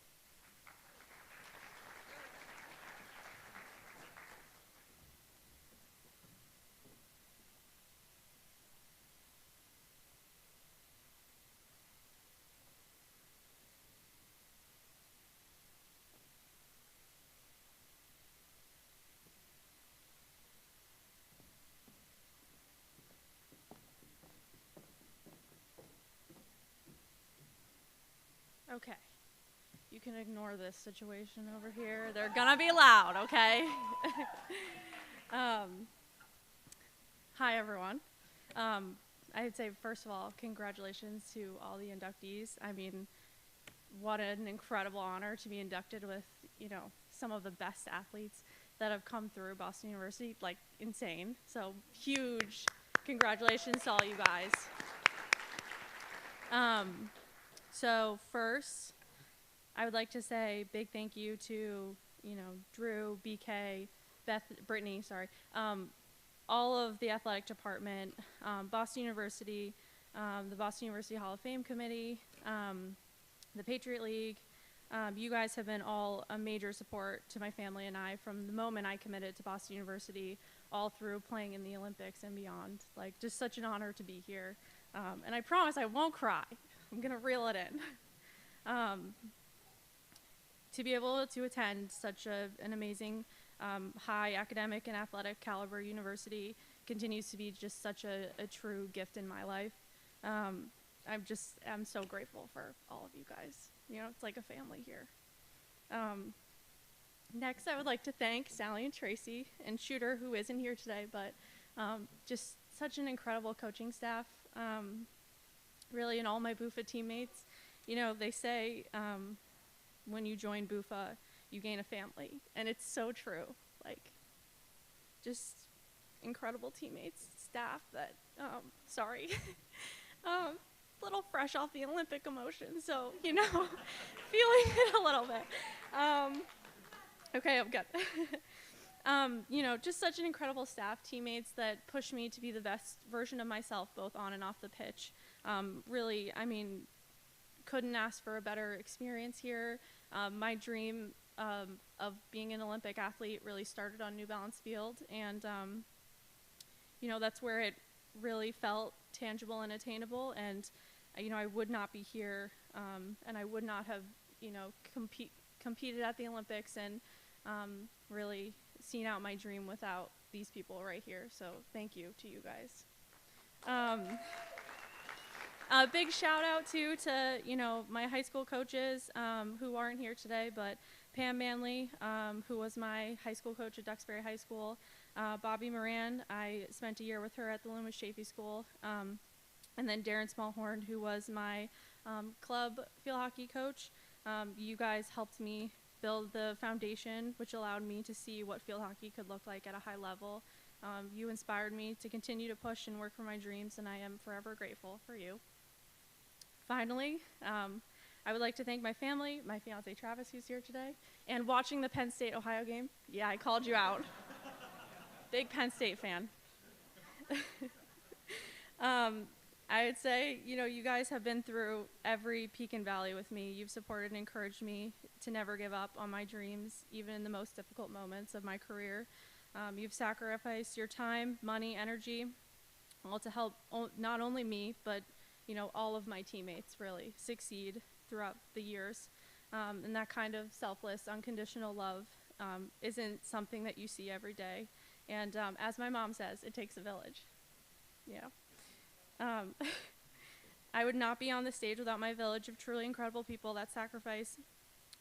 Okay. You can ignore this situation over here. They're gonna be loud, okay? Hi, everyone. I'd say, first of all, congratulations to all the inductees. I mean, what an incredible honor to be inducted with, you know, some of the best athletes that have come through Boston University, like insane. So huge congratulations to all you guys. So first, I would like to say big thank you to, you know, Drew, BK, Brittany, sorry, all of the athletic department, Boston University, the Boston University Hall of Fame Committee, the Patriot League. You guys have been all a major support to my family and I from the moment I committed to Boston University, all through playing in the Olympics and beyond. Like, just such an honor to be here. And I promise I won't cry. I'm gonna reel it in. To be able to attend such an amazing, high academic and athletic caliber university continues to be just such a true gift in my life. I'm so grateful for all of you guys. You know, it's like a family here. Next, I would like to thank Sally and Tracy and Shooter, who isn't here today, but just such an incredible coaching staff. Really, and all my BUFA teammates. You know, they say when you join BUFA, you gain a family, and it's so true. Like, just incredible teammates, staff that, sorry, little fresh off the Olympic emotion, so, you know, feeling it a little bit. Okay, I'm good. You know, just such an incredible staff, teammates that push me to be the best version of myself, both on and off the pitch. Really, I mean, couldn't ask for a better experience here. My dream of being an Olympic athlete really started on New Balance Field, and you know, that's where it really felt tangible and attainable. And you know, I would not be here, and I would not have, you know, competed at the Olympics and really seen out my dream without these people right here. So thank you to you guys. A big shout out too to, you know, my high school coaches who aren't here today, but Pam Manley, who was my high school coach at Duxbury High School, Bobby Moran, I spent a year with her at the Loomis Chaffee School, and then Darren Smallhorn, who was my club field hockey coach. You guys helped me build the foundation, which allowed me to see what field hockey could look like at a high level. You inspired me to continue to push and work for my dreams, and I am forever grateful for you. Finally, I would like to thank my family, my fiance Travis, who's here today, and watching the Penn State-Ohio game. Yeah, I called you out. Big Penn State fan. I would say, you know, you guys have been through every peak and valley with me. You've supported and encouraged me to never give up on my dreams, even in the most difficult moments of my career. You've sacrificed your time, money, energy, all to help not only me, but you know, all of my teammates really succeed throughout the years. And that kind of selfless, unconditional love isn't something that you see every day. And as my mom says, it takes a village. Yeah. I would not be on the stage without my village of truly incredible people that sacrifice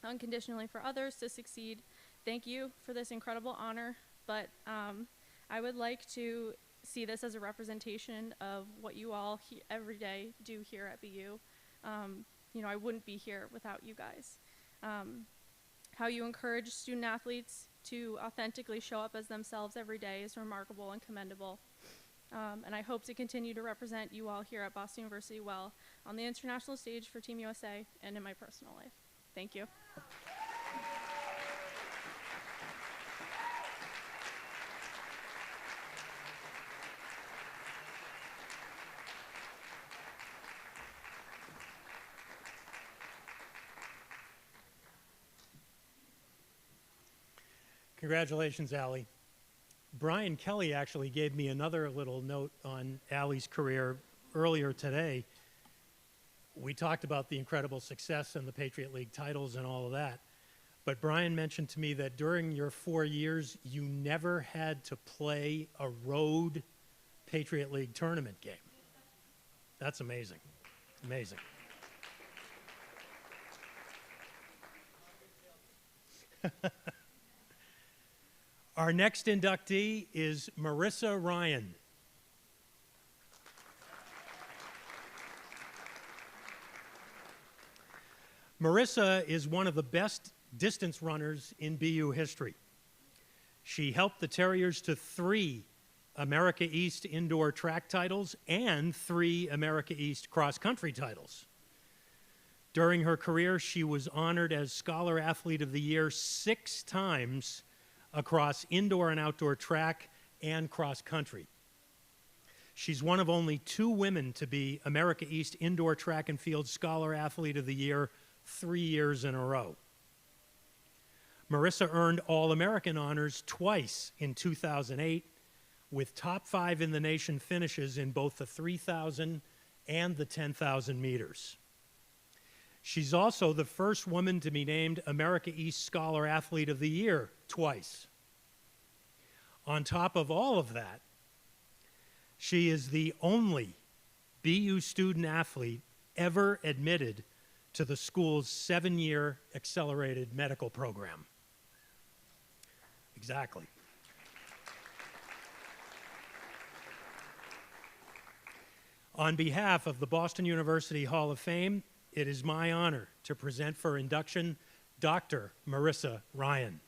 unconditionally for others to succeed. Thank you for this incredible honor, but I would like to see this as a representation of what you all every day do here at BU. You know, I wouldn't be here without you guys. How you encourage student athletes to authentically show up as themselves every day is remarkable and commendable. And I hope to continue to represent you all here at Boston University well on the international stage for Team USA and in my personal life. Thank you. Congratulations, Allie. Brian Kelly actually gave me another little note on Allie's career earlier today. We talked about the incredible success and the Patriot League titles and all of that. But Brian mentioned to me that during your 4 years, you never had to play a road Patriot League tournament game. That's amazing. Amazing. Our next inductee is Marissa Ryan. Marissa is one of the best distance runners in BU history. She helped the Terriers to 3 America East indoor track titles and 3 America East cross-country titles. During her career, she was honored as Scholar Athlete of the Year 6 times across indoor and outdoor track and cross-country. She's one of only 2 women to be America East Indoor Track and Field Scholar Athlete of the Year 3 years in a row. Marissa earned All-American honors twice in 2008, with top 5 in the nation finishes in both the 3,000 and the 10,000 meters. She's also the first woman to be named America East Scholar Athlete of the Year twice. On top of all of that, she is the only BU student athlete ever admitted to the school's 7-year accelerated medical program. Exactly. On behalf of the Boston University Hall of Fame, it is my honor to present for induction Dr. Marissa Ryan.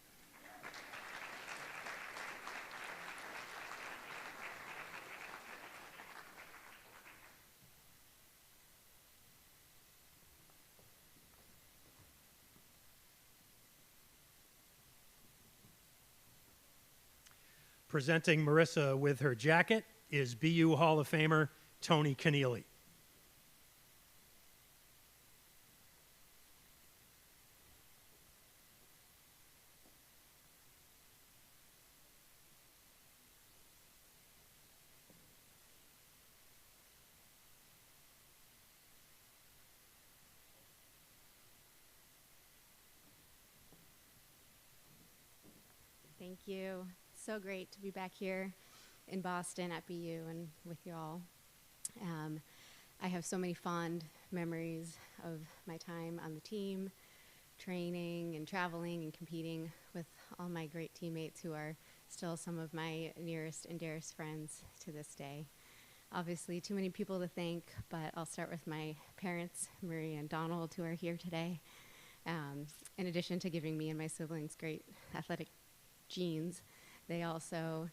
Presenting Marissa with her jacket is BU Hall of Famer Tony Keneally. Thank you. So great to be back here in Boston at BU and with you all. I have so many fond memories of my time on the team, training and traveling and competing with all my great teammates who are still some of my nearest and dearest friends to this day. Obviously, too many people to thank, but I'll start with my parents, Marie and Donald, who are here today. In addition to giving me and my siblings great athletic genes, they also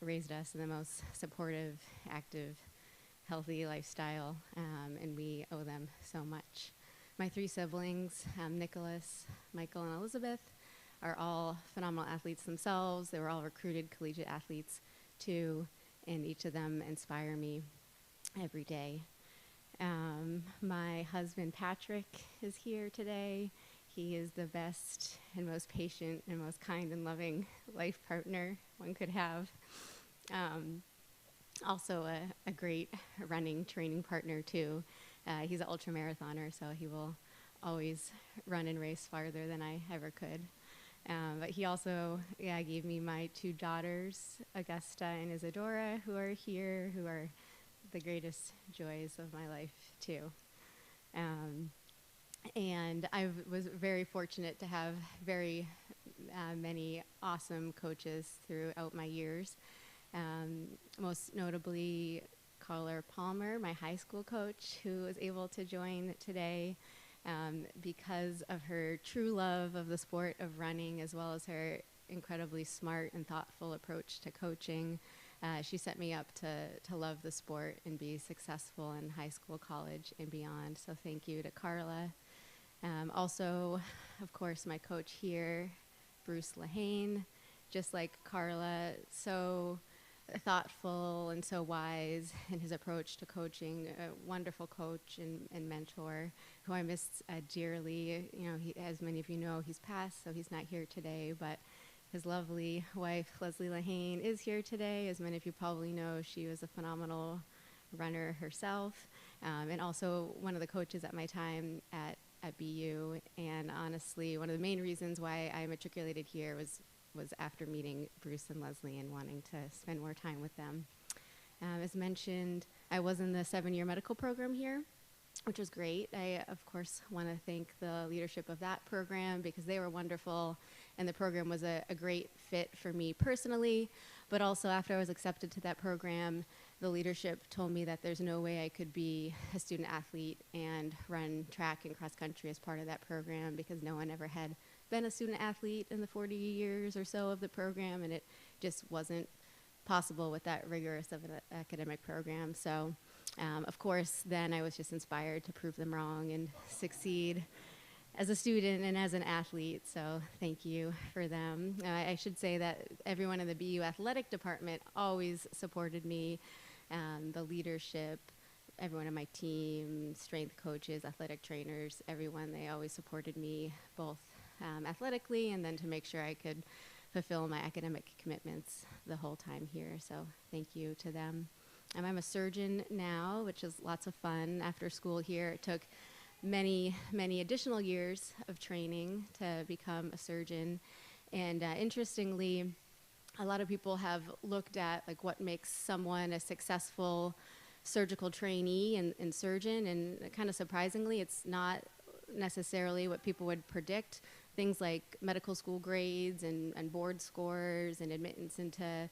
raised us in the most supportive, active, healthy lifestyle, and we owe them so much. My 3 siblings, Nicholas, Michael, and Elizabeth, are all phenomenal athletes themselves. They were all recruited collegiate athletes too, and each of them inspire me every day. My husband, Patrick, is here today. He is the best and most patient and most kind and loving life partner one could have. Also a great running training partner too. He's an ultramarathoner, so he will always run and race farther than I ever could. But he also gave me my 2 daughters, Augusta and Isadora, who are here, who are the greatest joys of my life too. And I was very fortunate to have very many awesome coaches throughout my years. Most notably, Carla Palmer, my high school coach, who was able to join today because of her true love of the sport of running, as well as her incredibly smart and thoughtful approach to coaching. She set me up to love the sport and be successful in high school, college, and beyond. So thank you to Carla. Also, of course, my coach here, Bruce Lehane, just like Carla, so thoughtful and so wise in his approach to coaching, a wonderful coach and mentor who I miss dearly. You know, as many of you know, he's passed, so he's not here today, but his lovely wife, Leslie Lehane, is here today. As many of you probably know, she was a phenomenal runner herself, and also one of the coaches at my time at BU. And honestly, one of the main reasons why I matriculated here was after meeting Bruce and Leslie and wanting to spend more time with them. As mentioned, I was in the 7-year medical program here, which was great. I, of course, want to thank the leadership of that program because they were wonderful, and the program was a great fit for me personally, but also after I was accepted to that program, the leadership told me that there's no way I could be a student athlete and run track and cross country as part of that program, because no one ever had been a student athlete in the 40 years or so of the program, and it just wasn't possible with that rigorous of an academic program. So, of course, then I was just inspired to prove them wrong and succeed as a student and as an athlete. So thank you for them. I should say that everyone in the BU athletic department always supported me. The leadership, everyone on my team, strength coaches, athletic trainers, everyone, they always supported me both athletically and then to make sure I could fulfill my academic commitments the whole time here. So thank you to them. I'm a surgeon now, which is lots of fun. After school here, it took many additional years of training to become a surgeon. And interestingly, a lot of people have looked at like what makes someone a successful surgical trainee and surgeon, and kind of surprisingly, it's not necessarily what people would predict. Things like medical school grades and board scores and admittance into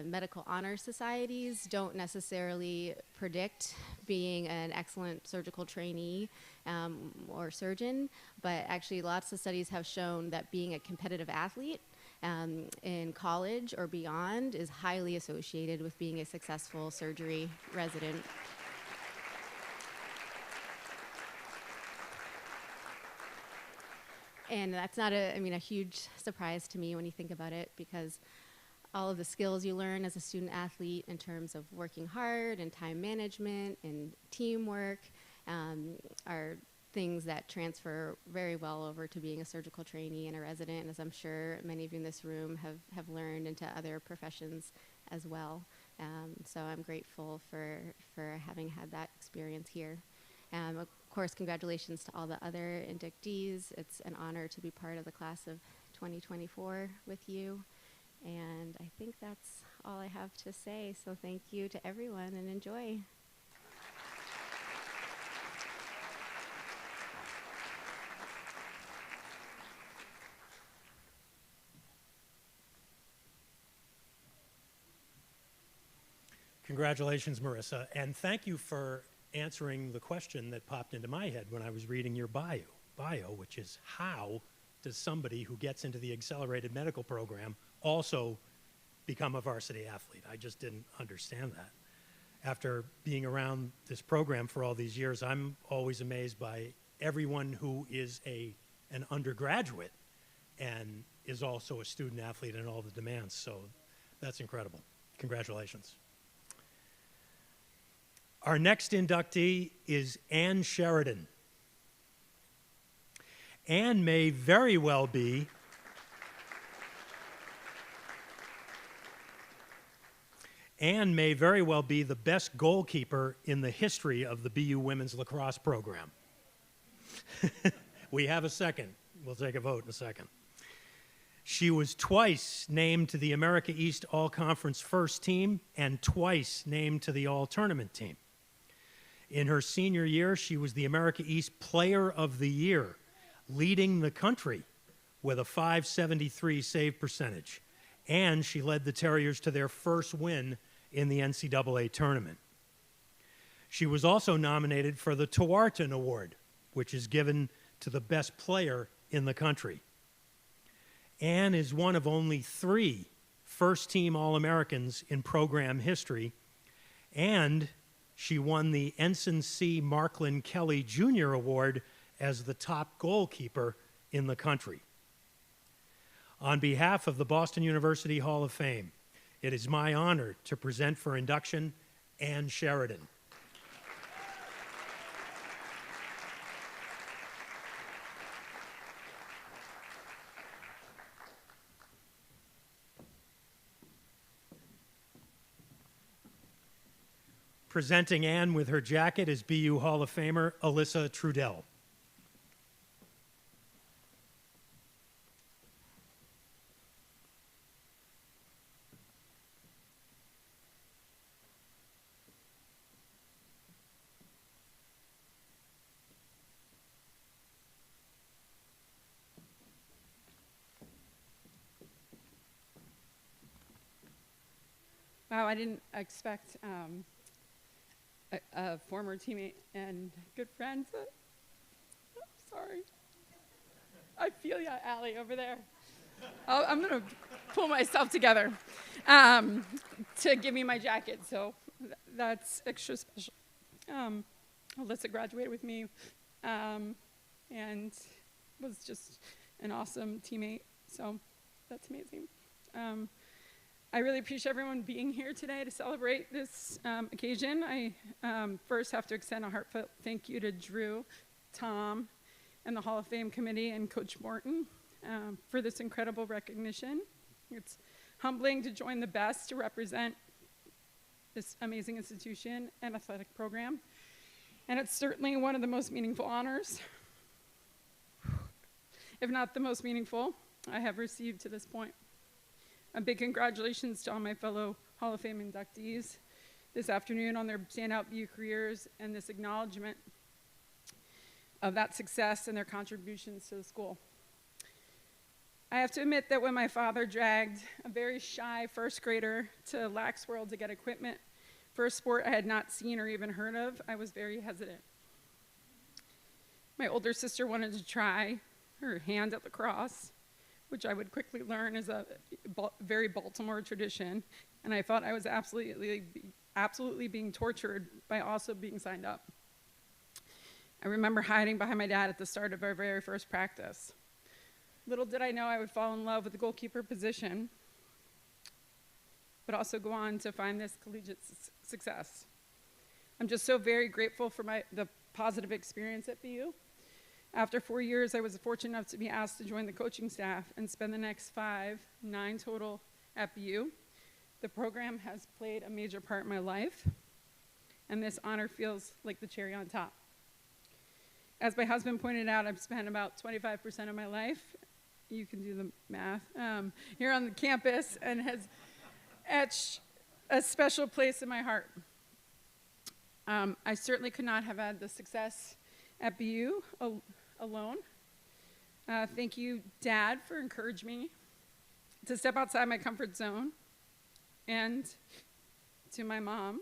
medical honor societies don't necessarily predict being an excellent surgical trainee or surgeon, but actually lots of studies have shown that being a competitive athlete in college or beyond is highly associated with being a successful surgery resident. And that's not a huge surprise to me when you think about it, because all of the skills you learn as a student athlete in terms of working hard and time management and teamwork are things that transfer very well over to being a surgical trainee and a resident, as I'm sure many of you in this room have learned into other professions as well. So I'm grateful for having had that experience here. Of course, congratulations to all the other inductees. It's an honor to be part of the class of 2024 with you. And I think that's all I have to say. So thank you to everyone and enjoy. Congratulations, Marissa. And thank you for answering the question that popped into my head when I was reading your bio, which is how does somebody who gets into the accelerated medical program also become a varsity athlete? I just didn't understand that. After being around this program for all these years, I'm always amazed by everyone who is an undergraduate and is also a student athlete and all the demands. So that's incredible. Congratulations. Our next inductee is Ann Sheridan. Ann may very well be the best goalkeeper in the history of the BU women's lacrosse program. We have a second. We'll take a vote in a second. She was twice named to the America East All-Conference First Team and twice named to the All-Tournament Team. In her senior year, she was the America East Player of the Year, leading the country with a .573 save percentage. And she led the Terriers to their first win in the NCAA tournament. She was also nominated for the Tewaaraton Award, which is given to the best player in the country. Ann is one of only 3 first-team All-Americans in program history, and she won the Ensign C. Marklin Kelly Jr. Award as the top goalkeeper in the country. On behalf of the Boston University Hall of Fame, it is my honor to present for induction Ann Sheridan. Presenting Ann with her jacket is BU Hall of Famer Alyssa Trudell. Wow, I didn't expect a former teammate and good friend. Sorry. I feel ya, Allie, over there. I'm going to pull myself together to give me my jacket, so that's extra special. Alyssa graduated with me and was just an awesome teammate, so that's amazing. I really appreciate everyone being here today to celebrate this occasion. I first have to extend a heartfelt thank you to Drew, Tom, and the Hall of Fame committee and Coach Morton for this incredible recognition. It's humbling to join the best to represent this amazing institution and athletic program. And it's certainly one of the most meaningful honors, if not the most meaningful, I have received to this point. A big congratulations to all my fellow Hall of Fame inductees this afternoon on their standout BU careers and this acknowledgement of that success and their contributions to the school. I have to admit that when my father dragged a very shy first grader to Lax World to get equipment for a sport I had not seen or even heard of, I was very hesitant. My older sister wanted to try her hand at lacrosse, which I would quickly learn is a very Baltimore tradition, and I thought I was absolutely being tortured by also being signed up. I remember hiding behind my dad at the start of our very first practice. Little did I know I would fall in love with the goalkeeper position, but also go on to find this collegiate success. I'm just so very grateful for the positive experience at BU. After 4 years, I was fortunate enough to be asked to join the coaching staff and spend the next 9 total at BU. The program has played a major part in my life, and this honor feels like the cherry on top. As my husband pointed out, I've spent about 25% of my life, you can do the math, here on the campus, and has etched a special place in my heart. I certainly could not have had the success at BU alone. Thank you, Dad, for encouraging me to step outside my comfort zone, and to my mom.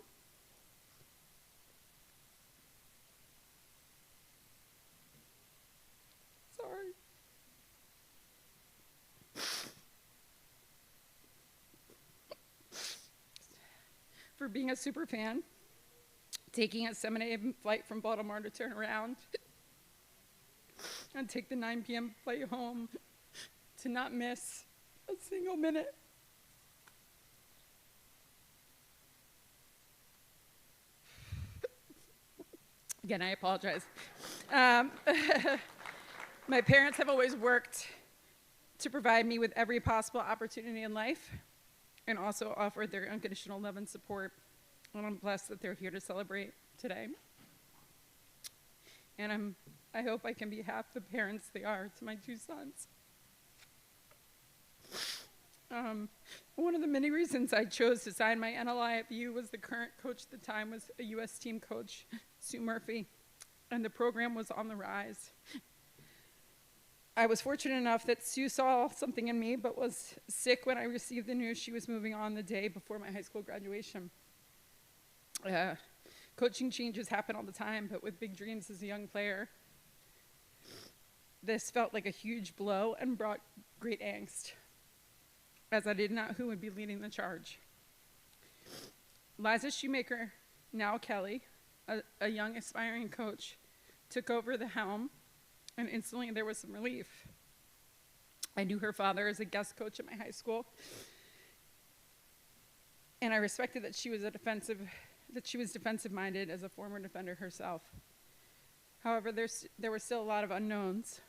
Sorry. For being a super fan, taking a 7 a.m. flight from Baltimore to turn around and take the 9 p.m. flight home to not miss a single minute. Again, I apologize. My parents have always worked to provide me with every possible opportunity in life and also offered their unconditional love and support. And I'm blessed that they're here to celebrate today. And I hope I can be half the parents they are to my 2 sons. One of the many reasons I chose to sign my NLI at BU was the current coach at the time was a U.S. team coach, Sue Murphy, and the program was on the rise. I was fortunate enough that Sue saw something in me, but was sick when I received the news she was moving on the day before my high school graduation. Coaching changes happen all the time, but with big dreams as a young player, this felt like a huge blow and brought great angst, as I did not know who would be leading the charge. Liza Shoemaker, now Kelly, a young aspiring coach, took over the helm, and instantly there was some relief. I knew her father as a guest coach at my high school, and I respected that she was defensive-minded as a former defender herself. However, there were still a lot of unknowns.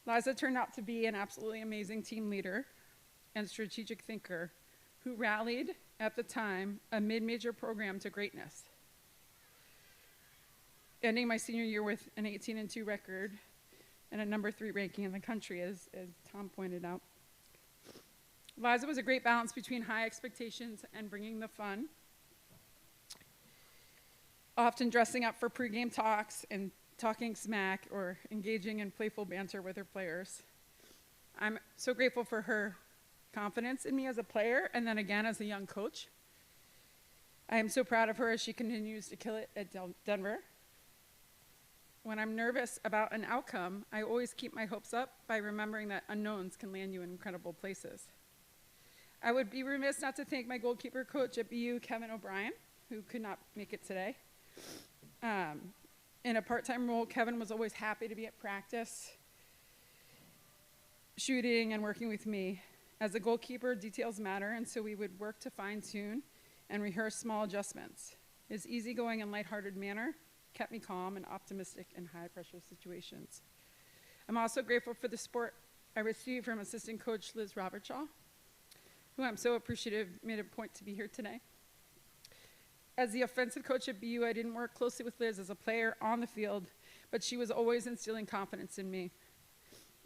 Liza turned out to be an absolutely amazing team leader and strategic thinker who rallied, at the time, a mid-major program to greatness. Ending my senior year with an 18-2 record and a number 3 ranking in the country, as Tom pointed out. Liza was a great balance between high expectations and bringing the fun, often dressing up for pregame talks and talking smack or engaging in playful banter with her players. I'm so grateful for her confidence in me as a player and then again as a young coach. I am so proud of her as she continues to kill it at Denver. When I'm nervous about an outcome, I always keep my hopes up by remembering that unknowns can land you in incredible places. I would be remiss not to thank my goalkeeper coach at BU, Kevin O'Brien, who could not make it today. In a part-time role, Kevin was always happy to be at practice, shooting and working with me. As a goalkeeper, details matter, and so we would work to fine-tune and rehearse small adjustments. His easygoing and lighthearted manner kept me calm and optimistic in high-pressure situations. I'm also grateful for the support I received from assistant coach Liz Robertshaw, who I'm so appreciative made a point to be here today. As the offensive coach at BU, I didn't work closely with Liz as a player on the field, but she was always instilling confidence in me.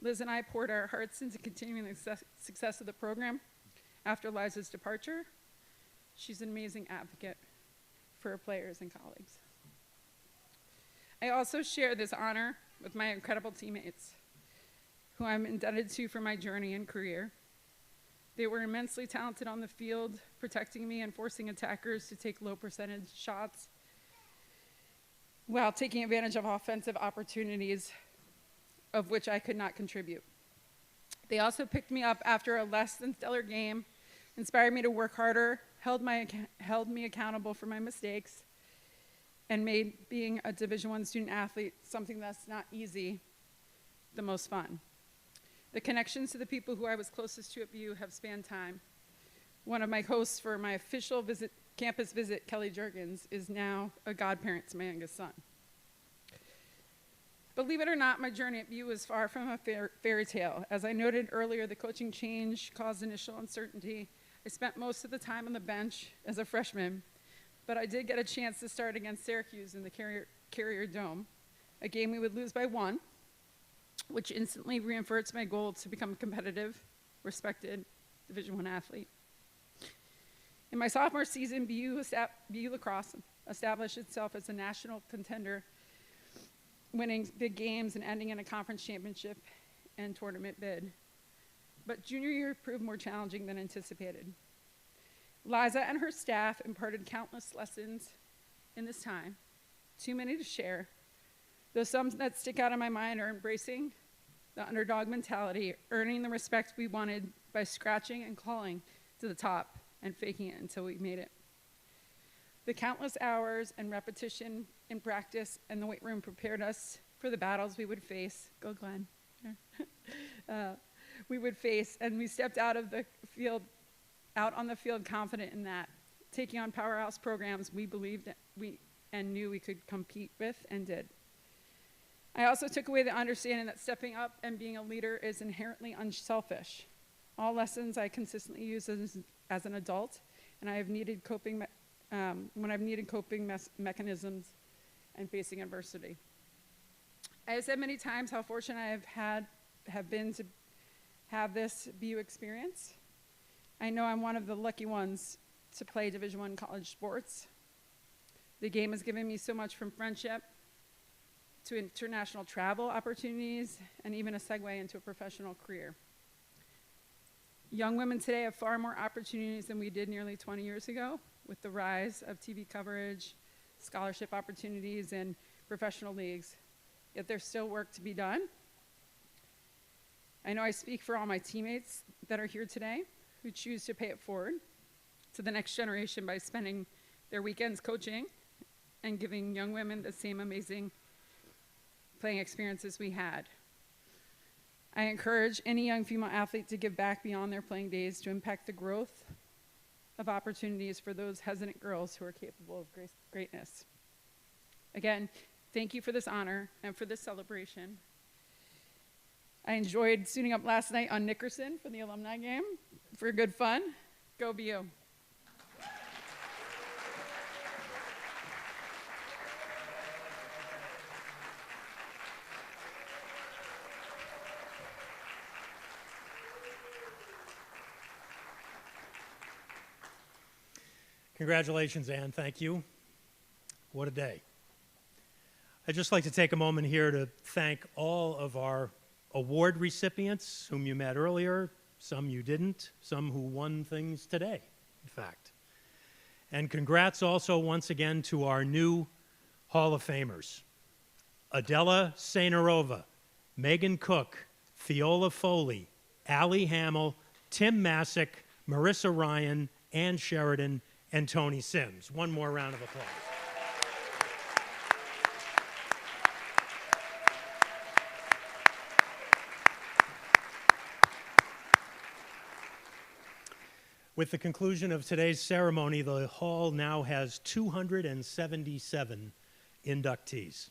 Liz and I poured our hearts into continuing the success of the program after Liza's departure. She's an amazing advocate for her players and colleagues. I also share this honor with my incredible teammates, who I'm indebted to for my journey and career. They were immensely talented on the field, protecting me and forcing attackers to take low percentage shots while taking advantage of offensive opportunities of which I could not contribute. They also picked me up after a less than stellar game, inspired me to work harder, held me accountable for my mistakes, and made being a Division I student athlete something that's not easy the most fun. The connections to the people who I was closest to at BU have spanned time. One of my hosts for my official campus visit, Kelly Jurgens, is now a godparent to my youngest son. Believe it or not, my journey at BU was far from a fairy tale. As I noted earlier, the coaching change caused initial uncertainty. I spent most of the time on the bench as a freshman, but I did get a chance to start against Syracuse in the Carrier Dome, a game we would lose by 1, which instantly reinforced my goal to become a competitive, respected Division I athlete. In my sophomore season, BU lacrosse established itself as a national contender, winning big games and ending in a conference championship and tournament bid. But junior year proved more challenging than anticipated. Liza and her staff imparted countless lessons in this time, too many to share, though some that stick out in my mind are embracing the underdog mentality, earning the respect we wanted by scratching and clawing to the top and faking it until we made it. The countless hours and repetition in practice and the weight room prepared us for the battles we would face. Go Glenn. We would face, and we stepped out on the field confident in that, taking on powerhouse programs we believed and knew we could compete with and did. I also took away the understanding that stepping up and being a leader is inherently unselfish. All lessons I consistently use as an adult, and I have needed when I've needed coping mechanisms and facing adversity. I have said many times how fortunate I have been to have this BU experience. I know I'm one of the lucky ones to play Division I college sports. The game has given me so much, from friendship to international travel opportunities and even a segue into a professional career. Young women today have far more opportunities than we did nearly 20 years ago, with the rise of TV coverage, scholarship opportunities, and professional leagues. Yet there's still work to be done. I know I speak for all my teammates that are here today who choose to pay it forward to the next generation by spending their weekends coaching and giving young women the same amazing playing experiences we had. I encourage any young female athlete to give back beyond their playing days to impact the growth of opportunities for those hesitant girls who are capable of greatness. Again, thank you for this honor and for this celebration. I enjoyed suiting up last night on Nickerson for the alumni game for good fun. Go BU. Congratulations, Ann. Thank you. What a day. I'd just like to take a moment here to thank all of our award recipients whom you met earlier, some you didn't, some who won things today, in fact. And congrats also once again to our new Hall of Famers. Adela Sainarova, Megan Cook, Fiola Foley, Allie Hamill, Tim Masick, Marissa Ryan, Ann Sheridan, and Tony Sims. One more round of applause. With the conclusion of today's ceremony, the hall now has 277 inductees.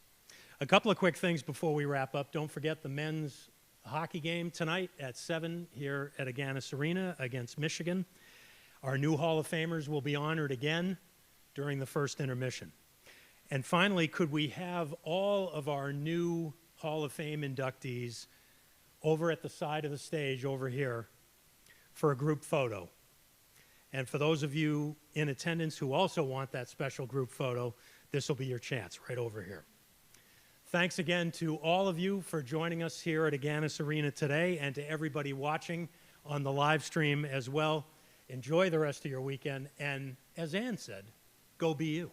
A couple of quick things before we wrap up. Don't forget the men's hockey game tonight at 7 here at Agganis Arena against Michigan. Our new Hall of Famers will be honored again during the first intermission. And finally, could we have all of our new Hall of Fame inductees over at the side of the stage over here for a group photo? And for those of you in attendance who also want that special group photo, this will be your chance right over here. Thanks again to all of you for joining us here at Agganis Arena today, and to everybody watching on the live stream as well. Enjoy the rest of your weekend, and as Ann said, go be you.